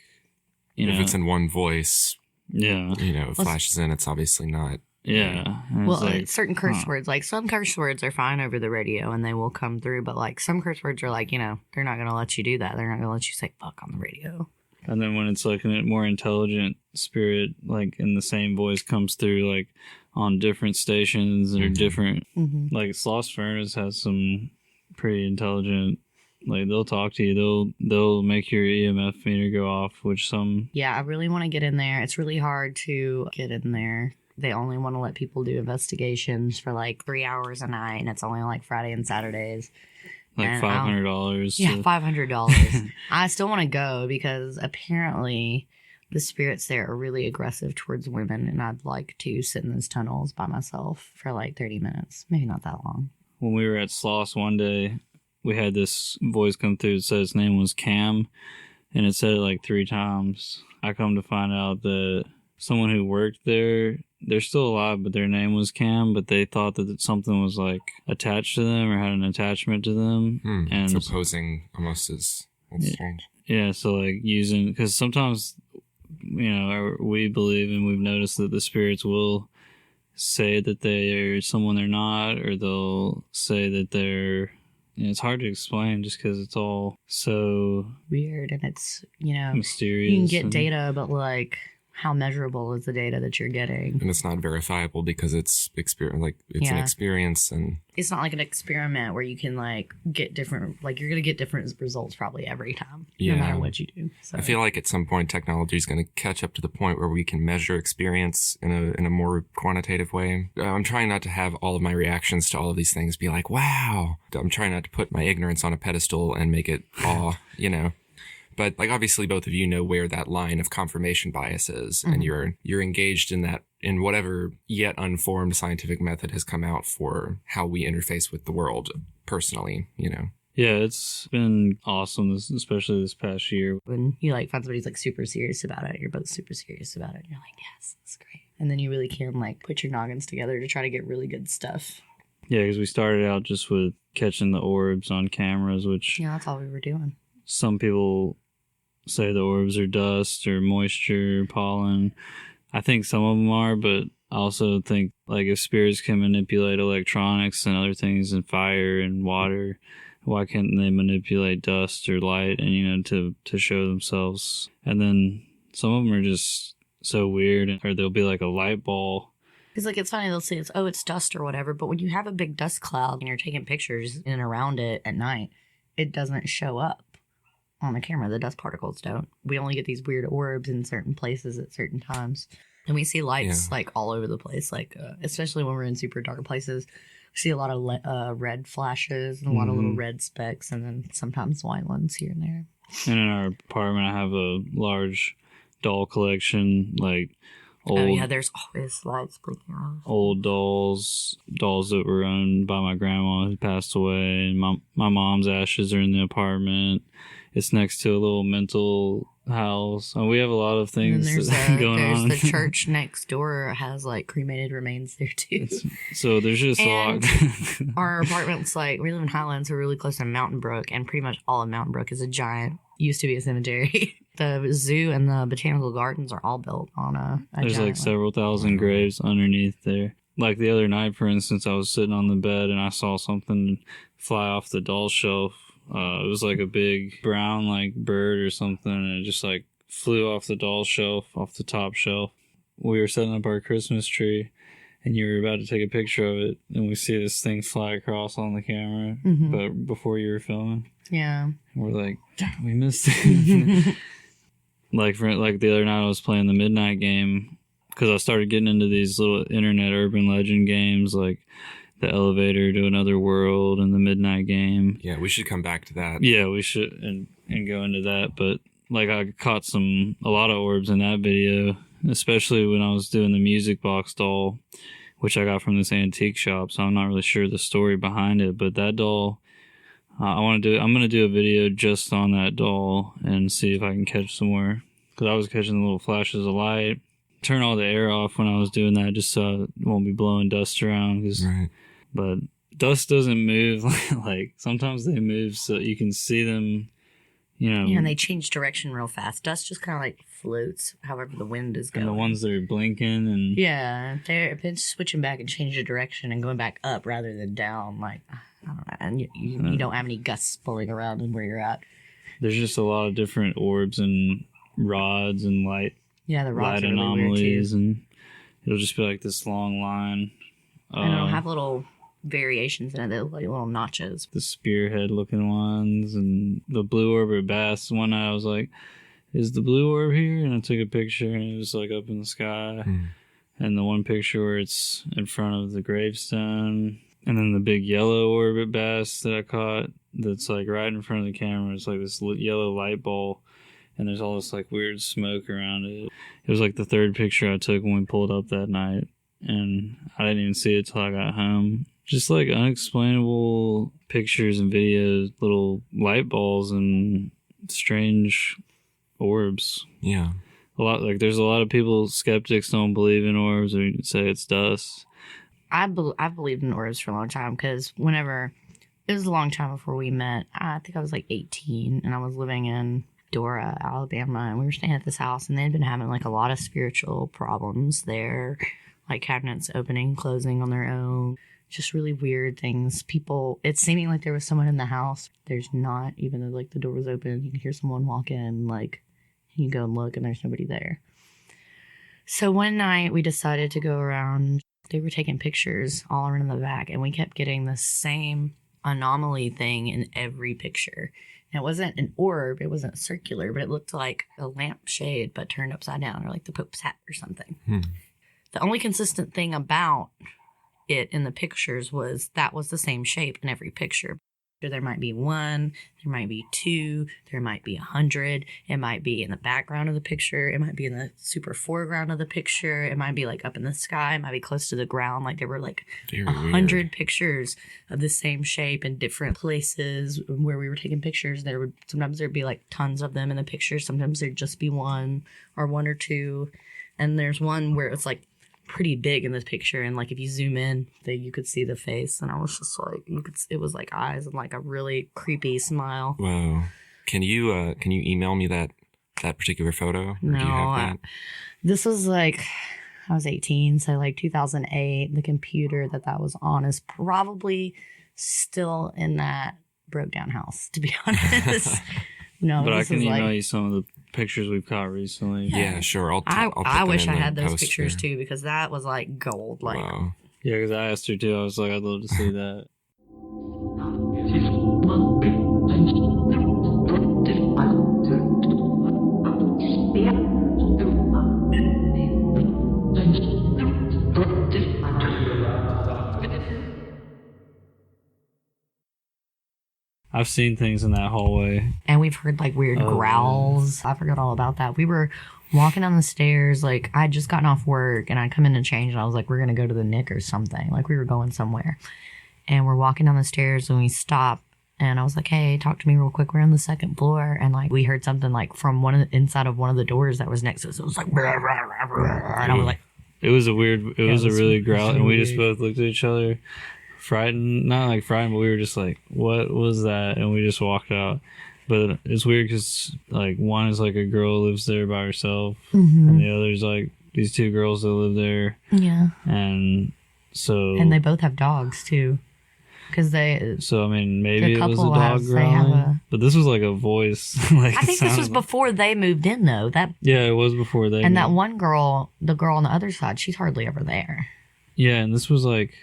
if it's in one voice. Yeah. It flashes in, it's obviously not. Yeah. Well, like, certain curse words, like some curse words are fine over the radio and they will come through, but like some curse words are like, they're not going to let you do that. They're not going to let you say fuck on the radio. And then when it's like a more intelligent spirit, like in the same voice comes through like on different stations or different, like Lost Furnace has some pretty intelligent Like, they'll talk to you. They'll make your EMF meter go off, which some... Yeah, I really want to get in there. It's really hard to get in there. They only want to let people do investigations for like 3 hours a night, and it's only like Friday and Saturdays. Like And $500. Yeah, $500. I still want to go because apparently the spirits there are really aggressive towards women, and I'd like to sit in those tunnels by myself for like 30 minutes. Maybe not that long. When we were at Sloss one day, we had this voice come through that said his name was Cam, and it said it like 3 times. I come to find out that someone who worked there, they're still alive, but their name was Cam, but they thought that something was like attached to them or had an attachment to them. And so posing almost as... That's strange. Yeah, so like using... Because sometimes, you know, we believe and we've noticed that the spirits will say that they are someone they're not, or they'll say that they're... You know, it's hard to explain just because it's all so... Weird, and it's, you know... Mysterious. You can get data, but like... How measurable is the data that you're getting? And it's not verifiable because it's an experience, and it's not like an experiment where you can like get different, like you're going to get different results probably every time, no matter what you do. So. I feel like at some point technology is going to catch up to the point where we can measure experience in a more quantitative way. I'm trying not to have all of my reactions to all of these things be like, wow. I'm trying not to put my ignorance on a pedestal and make it awe, you know. But like obviously both of you know where that line of confirmation bias is, and you're engaged in that, in whatever yet unformed scientific method has come out for how we interface with the world personally, you know. Yeah, it's been awesome, especially this past year. When you like find somebody who's like super serious about it, you're both super serious about it, and you're like, yes, that's great. And then you really can like put your noggins together to try to get really good stuff. Yeah, because we started out just with catching the orbs on cameras, which... Yeah, that's all we were doing. Some people say the orbs are dust or moisture, pollen. I think some of them are, but I also think like if spirits can manipulate electronics and other things and fire and water, why can't they manipulate dust or light and, you know, to show themselves? And then some of them are just so weird, or there'll be like a light ball. Because like it's funny, they'll say it's dust or whatever, but when you have a big dust cloud and you're taking pictures in and around it at night, it doesn't show up on the camera. The dust particles don't. We only get these weird orbs in certain places at certain times, and we see lights like all over the place, like especially when we're in super dark places. We see a lot of red flashes and a lot of little red specks, and then sometimes white ones here and there. And in our apartment I have a large doll collection, like old, there's always lights blinking around. Old dolls that were owned by my grandma who passed away, and my mom's ashes are in the apartment. It's next to a little mental house. And we have a lot of things going on. There's the church next door has like cremated remains there too. So there's just a lot. Our apartment's like, we live in Highlands, so we're really close to Mountain Brook, and pretty much all of Mountain Brook is used to be a cemetery. The zoo and the botanical gardens are all built on a There's like several thousand graves underneath there. Like the other night, for instance, I was sitting on the bed and I saw something fly off the doll shelf. It was like a big brown like bird or something, and it just like flew off the doll shelf, off the top shelf. We were setting up our Christmas tree, and you were about to take a picture of it, and we see this thing fly across on the camera, but before you were filming. Yeah. And we're like, we missed it. Like the other night I was playing the Midnight game, because I started getting into these little internet urban legend games, like the Elevator to Another World and the Midnight Game. Yeah, we should come back to that. Yeah, we should and go into that. But like I caught a lot of orbs in that video, especially when I was doing the music box doll, which I got from this antique shop. So I'm not really sure the story behind it, but that doll, I'm gonna do a video just on that doll and see if I can catch some more, because I was catching the little flashes of light. Turn all the air off when I was doing that, just so it won't be blowing dust around. Right. But dust doesn't move. Like sometimes they move so you can see them, you know. Yeah, and they change direction real fast. Dust just kind of like floats however the wind is going. And the ones that are blinking and... Yeah, they're switching back and changing direction and going back up rather than down. Like, I don't know. And you don't have any gusts blowing around in where you're at. There's just a lot of different orbs and rods and light. Yeah, the rods light are really anomalies, weird too. And it'll just be like this long line. And it'll have little variations in it, that look like little notches. The spearhead looking ones and the blue orbit bass. One night I was like, is the blue orb here? And I took a picture and it was like up in the sky. And the one picture where it's in front of the gravestone. And then the big yellow orbit bass that I caught that's like right in front of the camera. It's like this yellow light ball. And there's all this like weird smoke around it. It was like the third picture I took when we pulled up that night. And I didn't even see it till I got home. Just like unexplainable pictures and videos, little light balls and strange orbs. Yeah. There's a lot of people, skeptics, don't believe in orbs or say it's dust. I've believed in orbs for a long time, because whenever, it was a long time before we met. I think I was like 18 and I was living in Dora, Alabama, and we were staying at this house, and they'd been having like a lot of spiritual problems there, like cabinets opening, closing on their own, just really weird things. People, it's seeming like there was someone in the house. There's not, even though like the door was open, you can hear someone walk in, like you go and look and there's nobody there. So one night we decided to go around. They were taking pictures all around the back, and we kept getting the same anomaly thing in every picture. And it wasn't an orb, it wasn't circular, but it looked like a lampshade but turned upside down, or like the Pope's hat or something. The only consistent thing about it in the pictures was that was the same shape in every picture. There might be one, there might be two, there might be 100. It might be in the background of the picture. It might be in the super foreground of the picture. It might be like up in the sky. It might be close to the ground. Like there were like 100 pictures of the same shape in different places where we were taking pictures. Sometimes there'd be like tons of them in the picture. Sometimes there'd just be one or one or two. And there's one where it's like pretty big in this picture, and like if you zoom in, you could see the face, and I was just like, it was like eyes and like a really creepy smile. Wow. Can you email me that particular photo? Or no, do you have that? This was like, I was 18, so like 2008. The computer that was on is probably still in that broke down house, to be honest. No, but I can email you some of the pictures we've caught recently. Yeah, sure. I'll I put wish them I in had the those post pictures here. too, because that was like gold. Like, Wow. Yeah, because I asked her too. I was like, I'd love to see that. I've seen things in that hallway. and we've heard like weird growls. I forgot all about that. We were walking down the stairs, like I'd just gotten off work and I'd come in to change, and I was like, we're gonna go to the Nick or something. Like we were going somewhere, and we're walking down the stairs and we stop, and I was like, hey, talk to me real quick. We're on the second floor, and like we heard something like from inside of one of the doors that was next to us. It was like, brr, brr, brr, brr, and I was like, it was a really growl, and we just weird. both looked at each other, frightened, not like frightened, but we were just like, what was that? And we just walked out. But it's weird because like one is like a girl who lives there by herself, and the other's like these two girls that live there. Yeah. And so, And they both have dogs too, because they. so I mean, maybe the it was a couple dog has- they have growling, but this was like a voice. Like I think this was before they moved in though. Yeah, it was before they. And that one girl, the girl on the other side, she's hardly ever there. Yeah, and this was like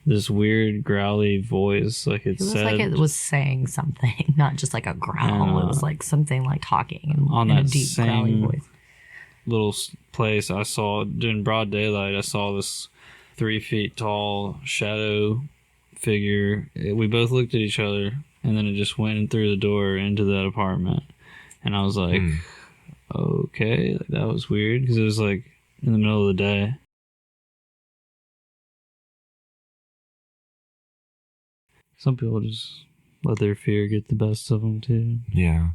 this weird growly voice, like It was like it was saying something, not just like a growl. It was like something like talking on in a that deep growly same voice. little place. I saw during broad daylight. I saw this 3 feet tall shadow figure. We both looked at each other, and then it just went through the door into that apartment. And I was like, okay, that was weird because it was like in the middle of the day. Some people just let their fear get the best of them too. Yeah.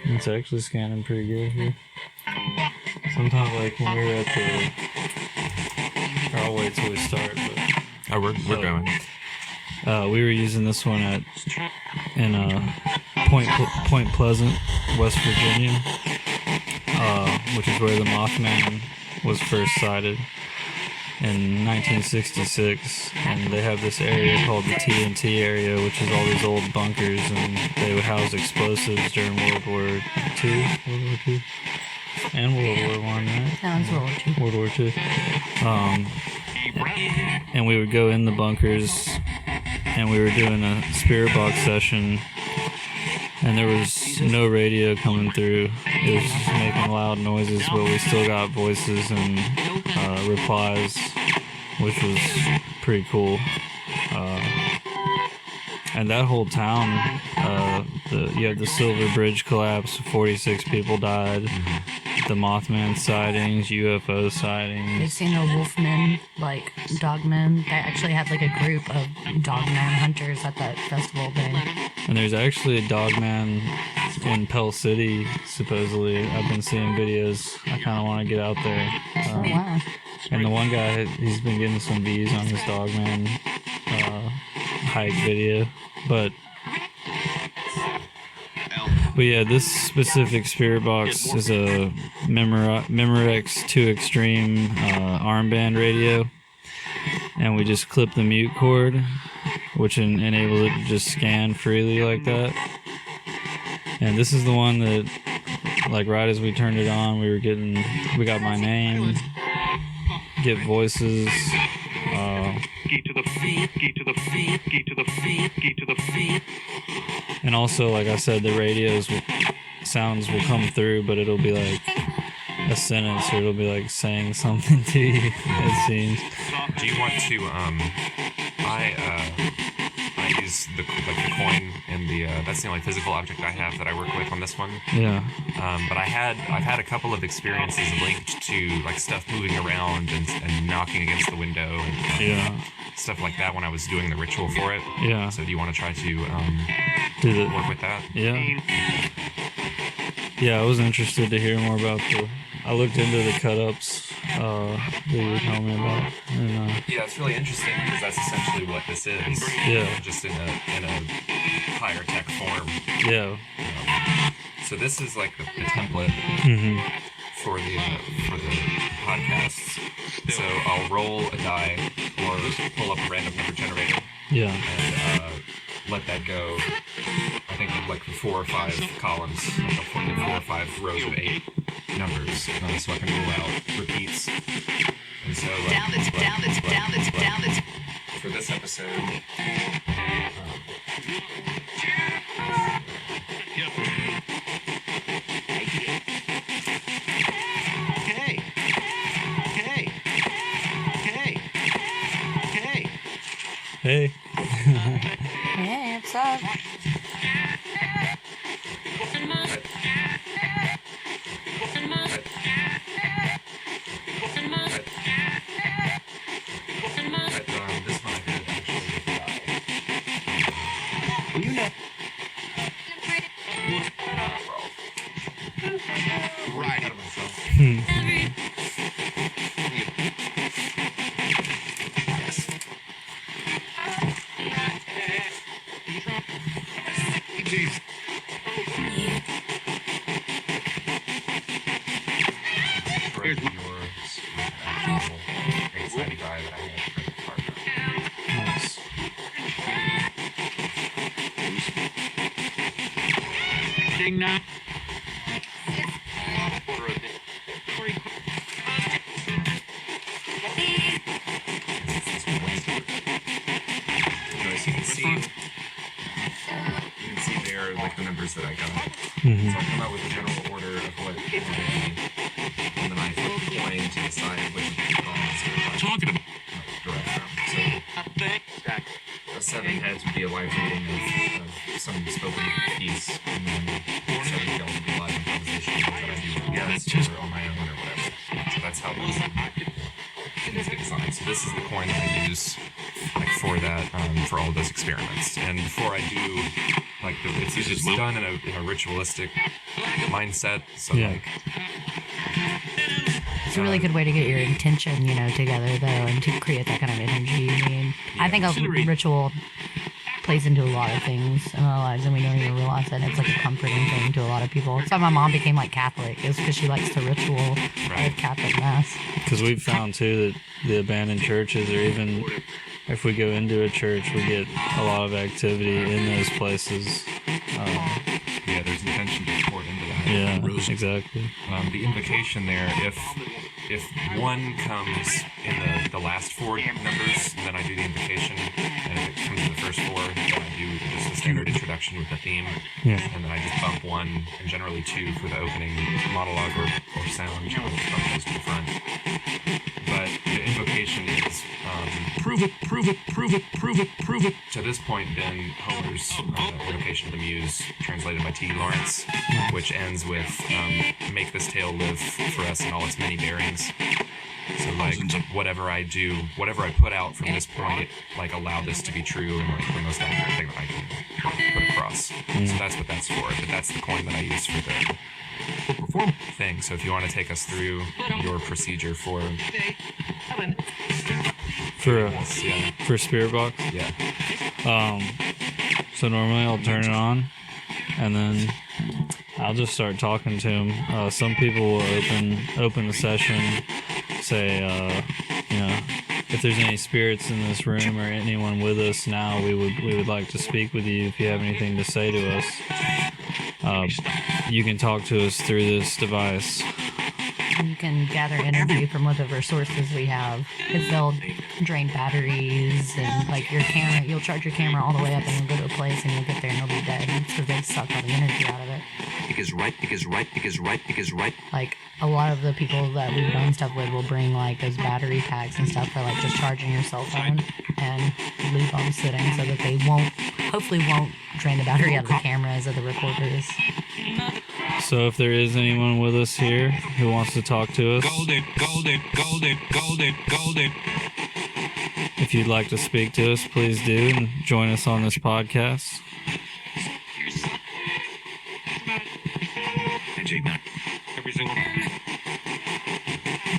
It's actually scanning pretty good here. Sometimes, like when we were at the, I'll wait till we start. But Oh, we're going. we were using this one in Point Pleasant, West Virginia, which is where the Mothman was first sighted. in 1966, and they have this area called the TNT area, which is all these old bunkers, and they would house explosives during World War II, and World War One, right? That was World War II. World War II. And we would go in the bunkers, and we were doing a spirit box session, and there was no radio coming through. It was just making loud noises, but we still got voices and replies, which was pretty cool. And that whole town, you had the Silver Bridge collapse, 46 people died. The Mothman sightings, UFO sightings. You've seen the Wolfmen, like dogmen. They actually had like a group of dogman hunters at that festival thing. And there's actually a dogman in Pell City, supposedly. I've been seeing videos. I kind of want to get out there. Oh, wow. And the one guy, he's been getting some views on his dogman hike video. But yeah, this specific spirit box is a Memorex 2 Extreme armband radio, and we just clip the mute cord, which enables it to just scan freely like that. And this is the one that, like, right as we turned it on, we got my name, get voices. And also, like I said, the sounds will come through, but it'll be like a sentence, or it'll be like saying something to you, it seems. Do you want to, I use the coin and that's the only physical object I have that I work with on this one. Yeah. But I've had a couple of experiences linked to like stuff moving around and knocking against the window and stuff like that when I was doing the ritual for it. Yeah. So do you want to try to work with that? Yeah. Yeah, I was interested to hear more about I looked into the cut-ups that you were telling me about. And, yeah, it's really interesting because that's essentially what this is. Yeah. Just in a higher tech form. Yeah. So this is like the template for the podcasts. So I'll roll a die or pull up a random number generator. Yeah. And let that go. I think in like 4 or 5 columns, like 4 or 5 rows of 8 numbers, so I can rule out repeats. And so down it. For this episode. Hey. Hey, what's up? Now. Like the numbers that I got. So I come out with a general order of what and then I flip the coin to decide which of the columns are Talking about direct from. So 7 heads would be a live reading of some spoken piece, and then 7 tails would be live improvisation that I do on my own or whatever. So that's how these things get designed. So this is the coin that I use for that, for all of those experiments. And before I do, it's done in a ritualistic mindset. So it's a really good way to get your intention, together though, and to create that kind of energy. I think a ritual plays into a lot of things in our lives, and we don't even realize it. It's like a comforting thing to a lot of people. That's why my mom became like Catholic, is because she likes the ritual of Catholic Mass. Because we've found too that the abandoned churches, or even if we go into a church, we get a lot of activity in those places. Yeah, there's intention to pour into that. Yeah, exactly. The invocation there, if one comes in the last four numbers, then I do the invocation, and if it comes in the first four, then I do just a standard introduction with the theme, and then I just bump one, and generally two for the opening monologue or sound, I'll just bump those to the front. But the invocation is prove it, prove it, prove it, prove it, prove it. To this point, been Homer's invocation of the Muse, translated by T. Lawrence, which ends with make this tale live for us in all its many bearings. So like whatever I do, whatever I put out from this point, like allow this to be true and like the most accurate thing that I can put across. So that's what that's for. But that's the coin that I use for the perform thing. So if you want to take us through your procedure for Spirit Box. Yeah. So normally I'll turn it on, and then I'll just start talking to him. Some people will open the session, say, if there's any spirits in this room or anyone with us now, we would like to speak with you if you have anything to say to us. You can talk to us through this device. You can gather energy from whatever sources we have, because they'll drain batteries, and like your camera, you'll charge your camera all the way up and you'll go to a place and you'll get there and it'll be dead because they suck all the energy out of it. Because right. Like a lot of the people that we've done stuff with will bring like those battery packs and stuff for like just charging your cell phone and leave them sitting so that they hopefully won't drain the battery out of the cameras or the recorders. So if there is anyone with us here who wants to talk to us, if you'd like to speak to us, please do, and join us on this podcast.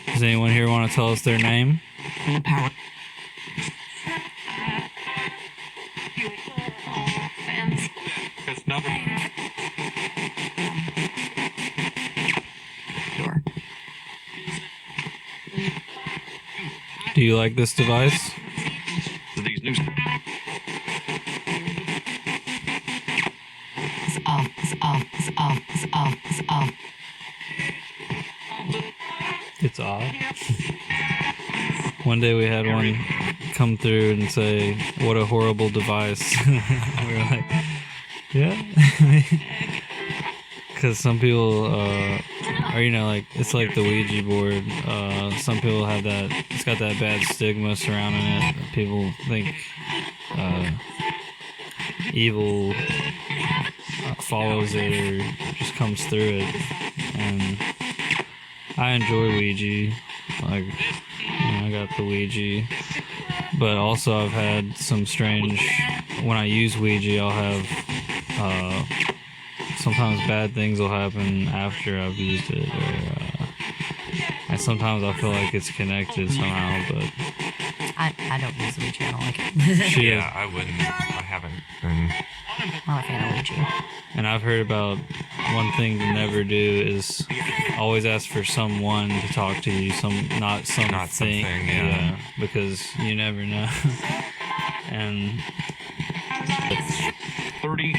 Does anyone here want to tell us their name? Do you like this device? It's off. One day we had one come through and say, "What a horrible device." We were like, yeah. Because some people, it's like the Ouija board. Some people have that, it's got that bad stigma surrounding it. People think evil follows it or just comes through it. And I enjoy Ouija. I got the Ouija. But also I've had some strange, when I use Ouija, I'll have, sometimes bad things will happen after I've used it, and sometimes I feel like it's connected somehow, but... I don't use Ouija, I don't like it. Yeah, I wouldn't. I haven't been... I'm not a fan of Ouija. And I've heard about one thing to never do is always ask for someone to talk to you, not something, yeah, because you never know. And 30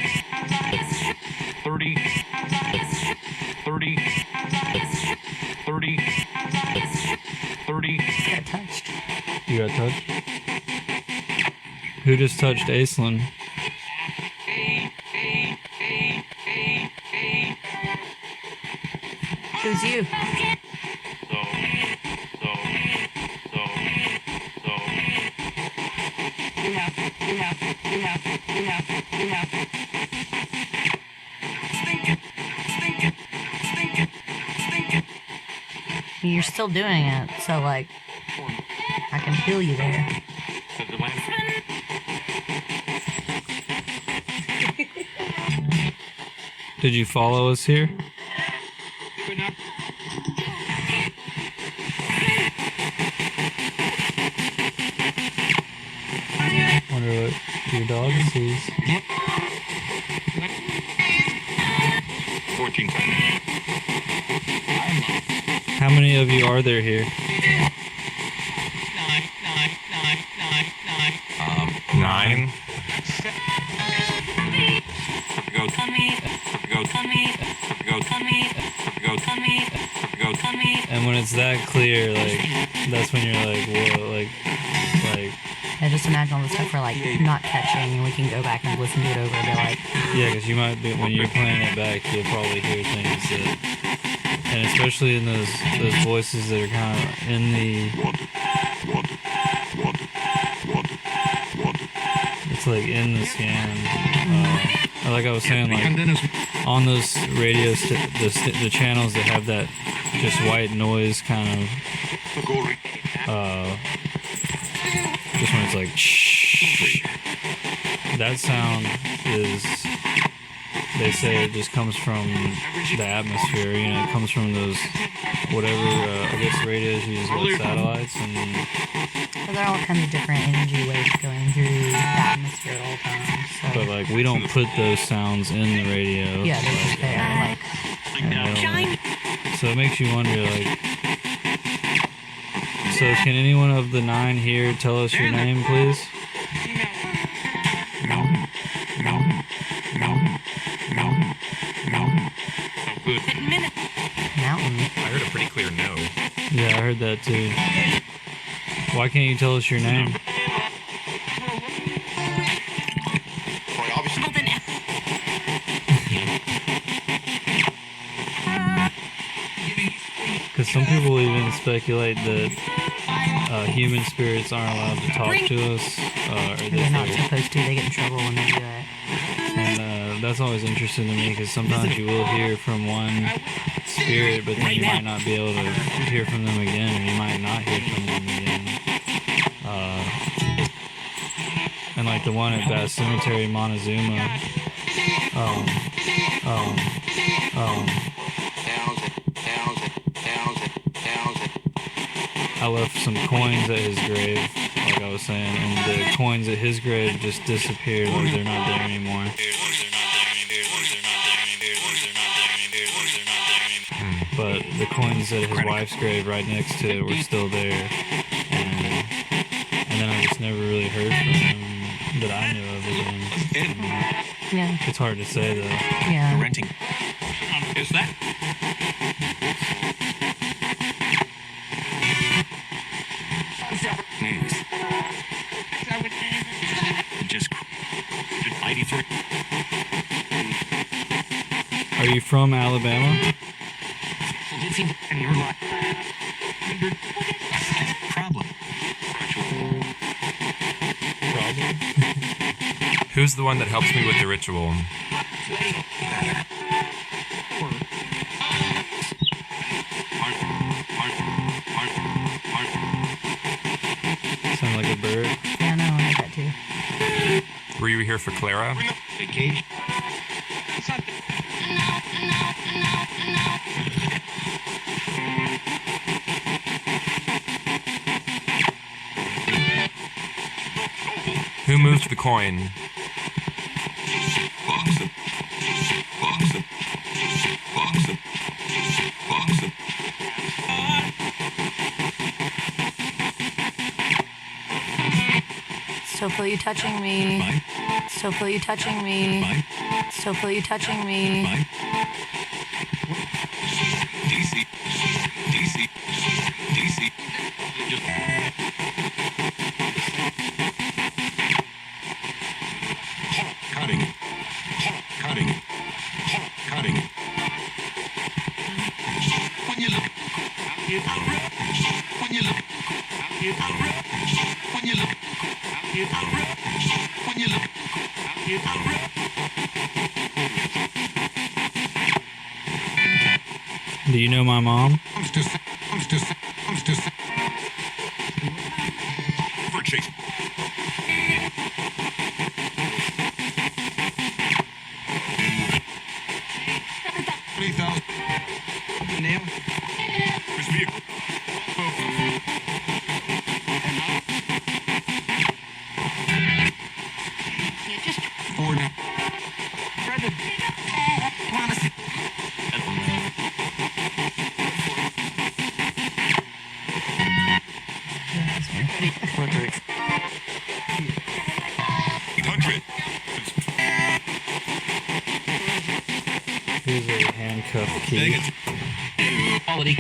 Got touched. you got touched? Who just touched Aislinn? Who's you? You're still doing it, so like I can feel you there. Did you follow us here? Wonder what Your dog sees. 14 seconds. How many of you are there here? 9. And when it's that clear, like, that's when you're like, whoa, like, I just imagine all the stuff we're like not catching, and we can go back and listen to it over and be like, yeah, because you might be, when you're playing it back, you'll probably hear things that, and especially in those voices that are kind of in the, it's like in the scan. Like I was saying, like on those radios, the channels that have that just white noise kind of, just when it's like, shh, that sound is, they say it just comes from the atmosphere, you know, it comes from those, whatever, I guess radios use, what, satellites, and well, there are all kinds of different energy waves going through the atmosphere at all times. So. but like we don't put those sounds in the radio. Yeah, they're just there, like. So it makes you wonder, like, so can anyone of the 9 here tell us your name, please? Mountain. I heard a pretty clear no. Yeah, I heard that too. Why can't you tell us your name? Because some people even speculate that human spirits aren't allowed to talk to us. Or They're not that supposed to. They get in trouble when they do that. and that's always interesting to me because sometimes you will hear from one spirit, but then you might not be able to hear from them again, or you might not hear from them again. And like the one at that cemetery, Montezuma. I left some coins at his grave, like I was saying, and the coins at his grave just disappeared, like they're not there anymore. But the coins at his wife's grave right next to it were still there, and then I just never really heard from him that I knew of again. Yeah. It's hard to say though. Yeah. Renting. Is that? Just 93. Are you from Alabama? And you're like problem. Who's the one that helps me with the ritual? Sound like a bird. Yeah, no, I like that too. Were you here for Clara? Vacation. Who moved the coin? So feel you touching me. So feel you touching me. So feel you touching me. DC. Cutting. When you look. Do you know my mom? I'm just for chase. Nail. This vehicle. Country. Here's a handcuff key. Dang it. Quality.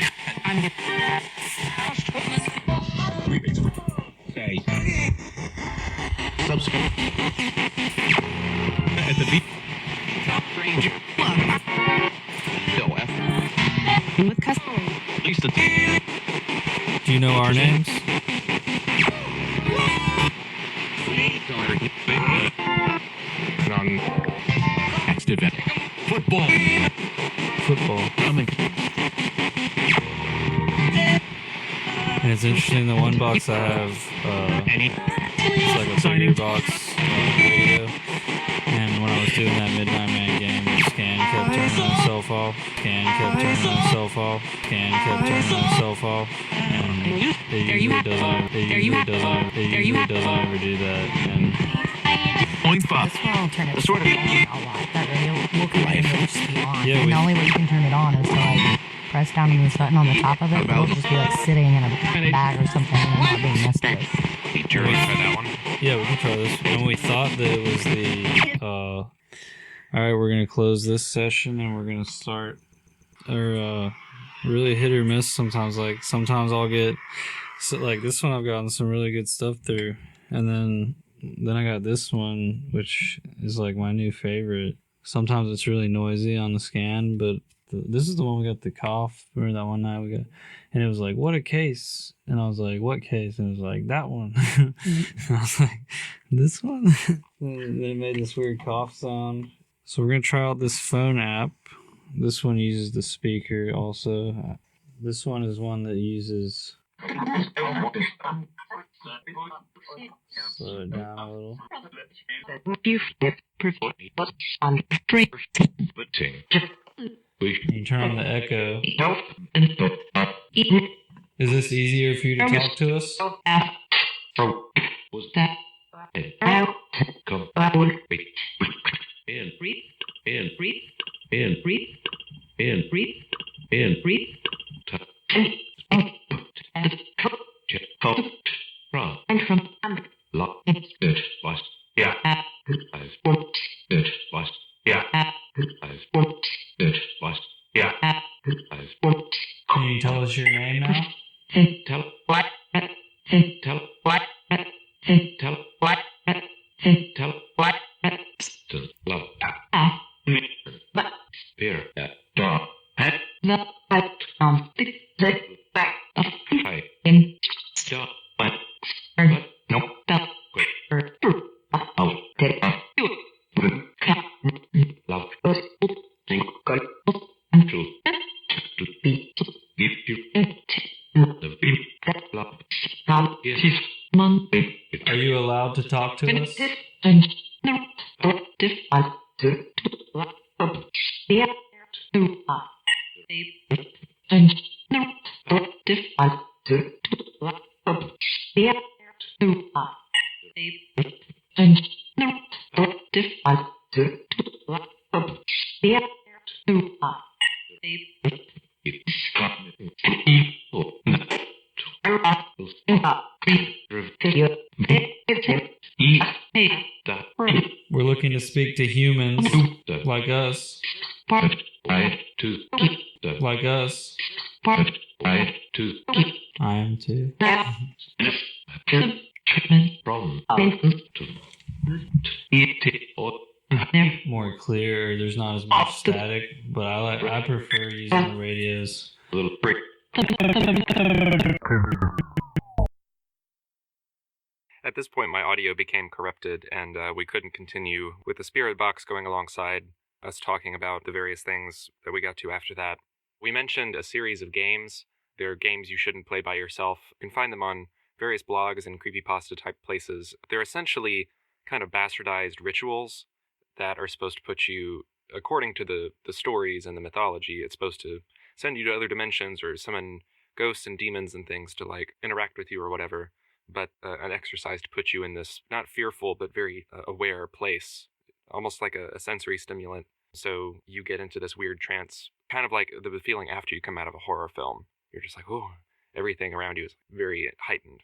Say. Subsequent. At the beat. Ranger. Bill F. With custom. At least the Do you know our names? Next event. Football. Football. Coming. And it's interesting, the one box I have, Any. it's like a bigger box radio. And when I was doing that Midnight Man game, the scan kept turning itself off. Scan kept turning itself off. Scan kept turning itself off. And it usually doesn't ever do that. And Point five. This one will turn it Sort of. on a lot. That radio will continue to just be on. Yeah, And the only way you can turn it on is to like press down on this button on the top of it. It'll just be like sitting in a bag or something and not being messed with. Feature for that one. yeah, we can try this. And we thought that it was the, alright, we're going to close this session and we're going to start our, really hit or miss sometimes. Like, sometimes I'll get, so like this one I've gotten some really good stuff through. And then I got this one, which is like my new favorite. Sometimes it's really noisy on the scan, but this is the one we got the cough. Remember that one night we got, and it was like, what a case. And I was like, what case? And it was like, that one. And I was like, this one? And then it made this weird cough sound. So we're going to try out this phone app. This one uses the speaker also. This one is one that uses... Slow it down a little. You turn on the echo. Is this easier for you to talk to us? Can you tell us your name now? Are you allowed to talk to us? We're looking to speak to humans like us. Like us. I am too. More clear. There's not as much static, but I prefer using the radios. At this point, my audio became corrupted, and we couldn't continue with the spirit box going alongside us talking about the various things that we got to after that. We mentioned a series of games. They're games you shouldn't play by yourself. You can find them on various blogs and creepypasta-type places. They're essentially kind of bastardized rituals that are supposed to put you, according to the stories and the mythology, it's supposed to send you to other dimensions or summon ghosts and demons and things to, like, interact with you or whatever. But an exercise to put you in this, not fearful, but very aware place, almost like a sensory stimulant. So you get into this weird trance, kind of like the feeling after you come out of a horror film. You're just like, oh, everything around you is very heightened.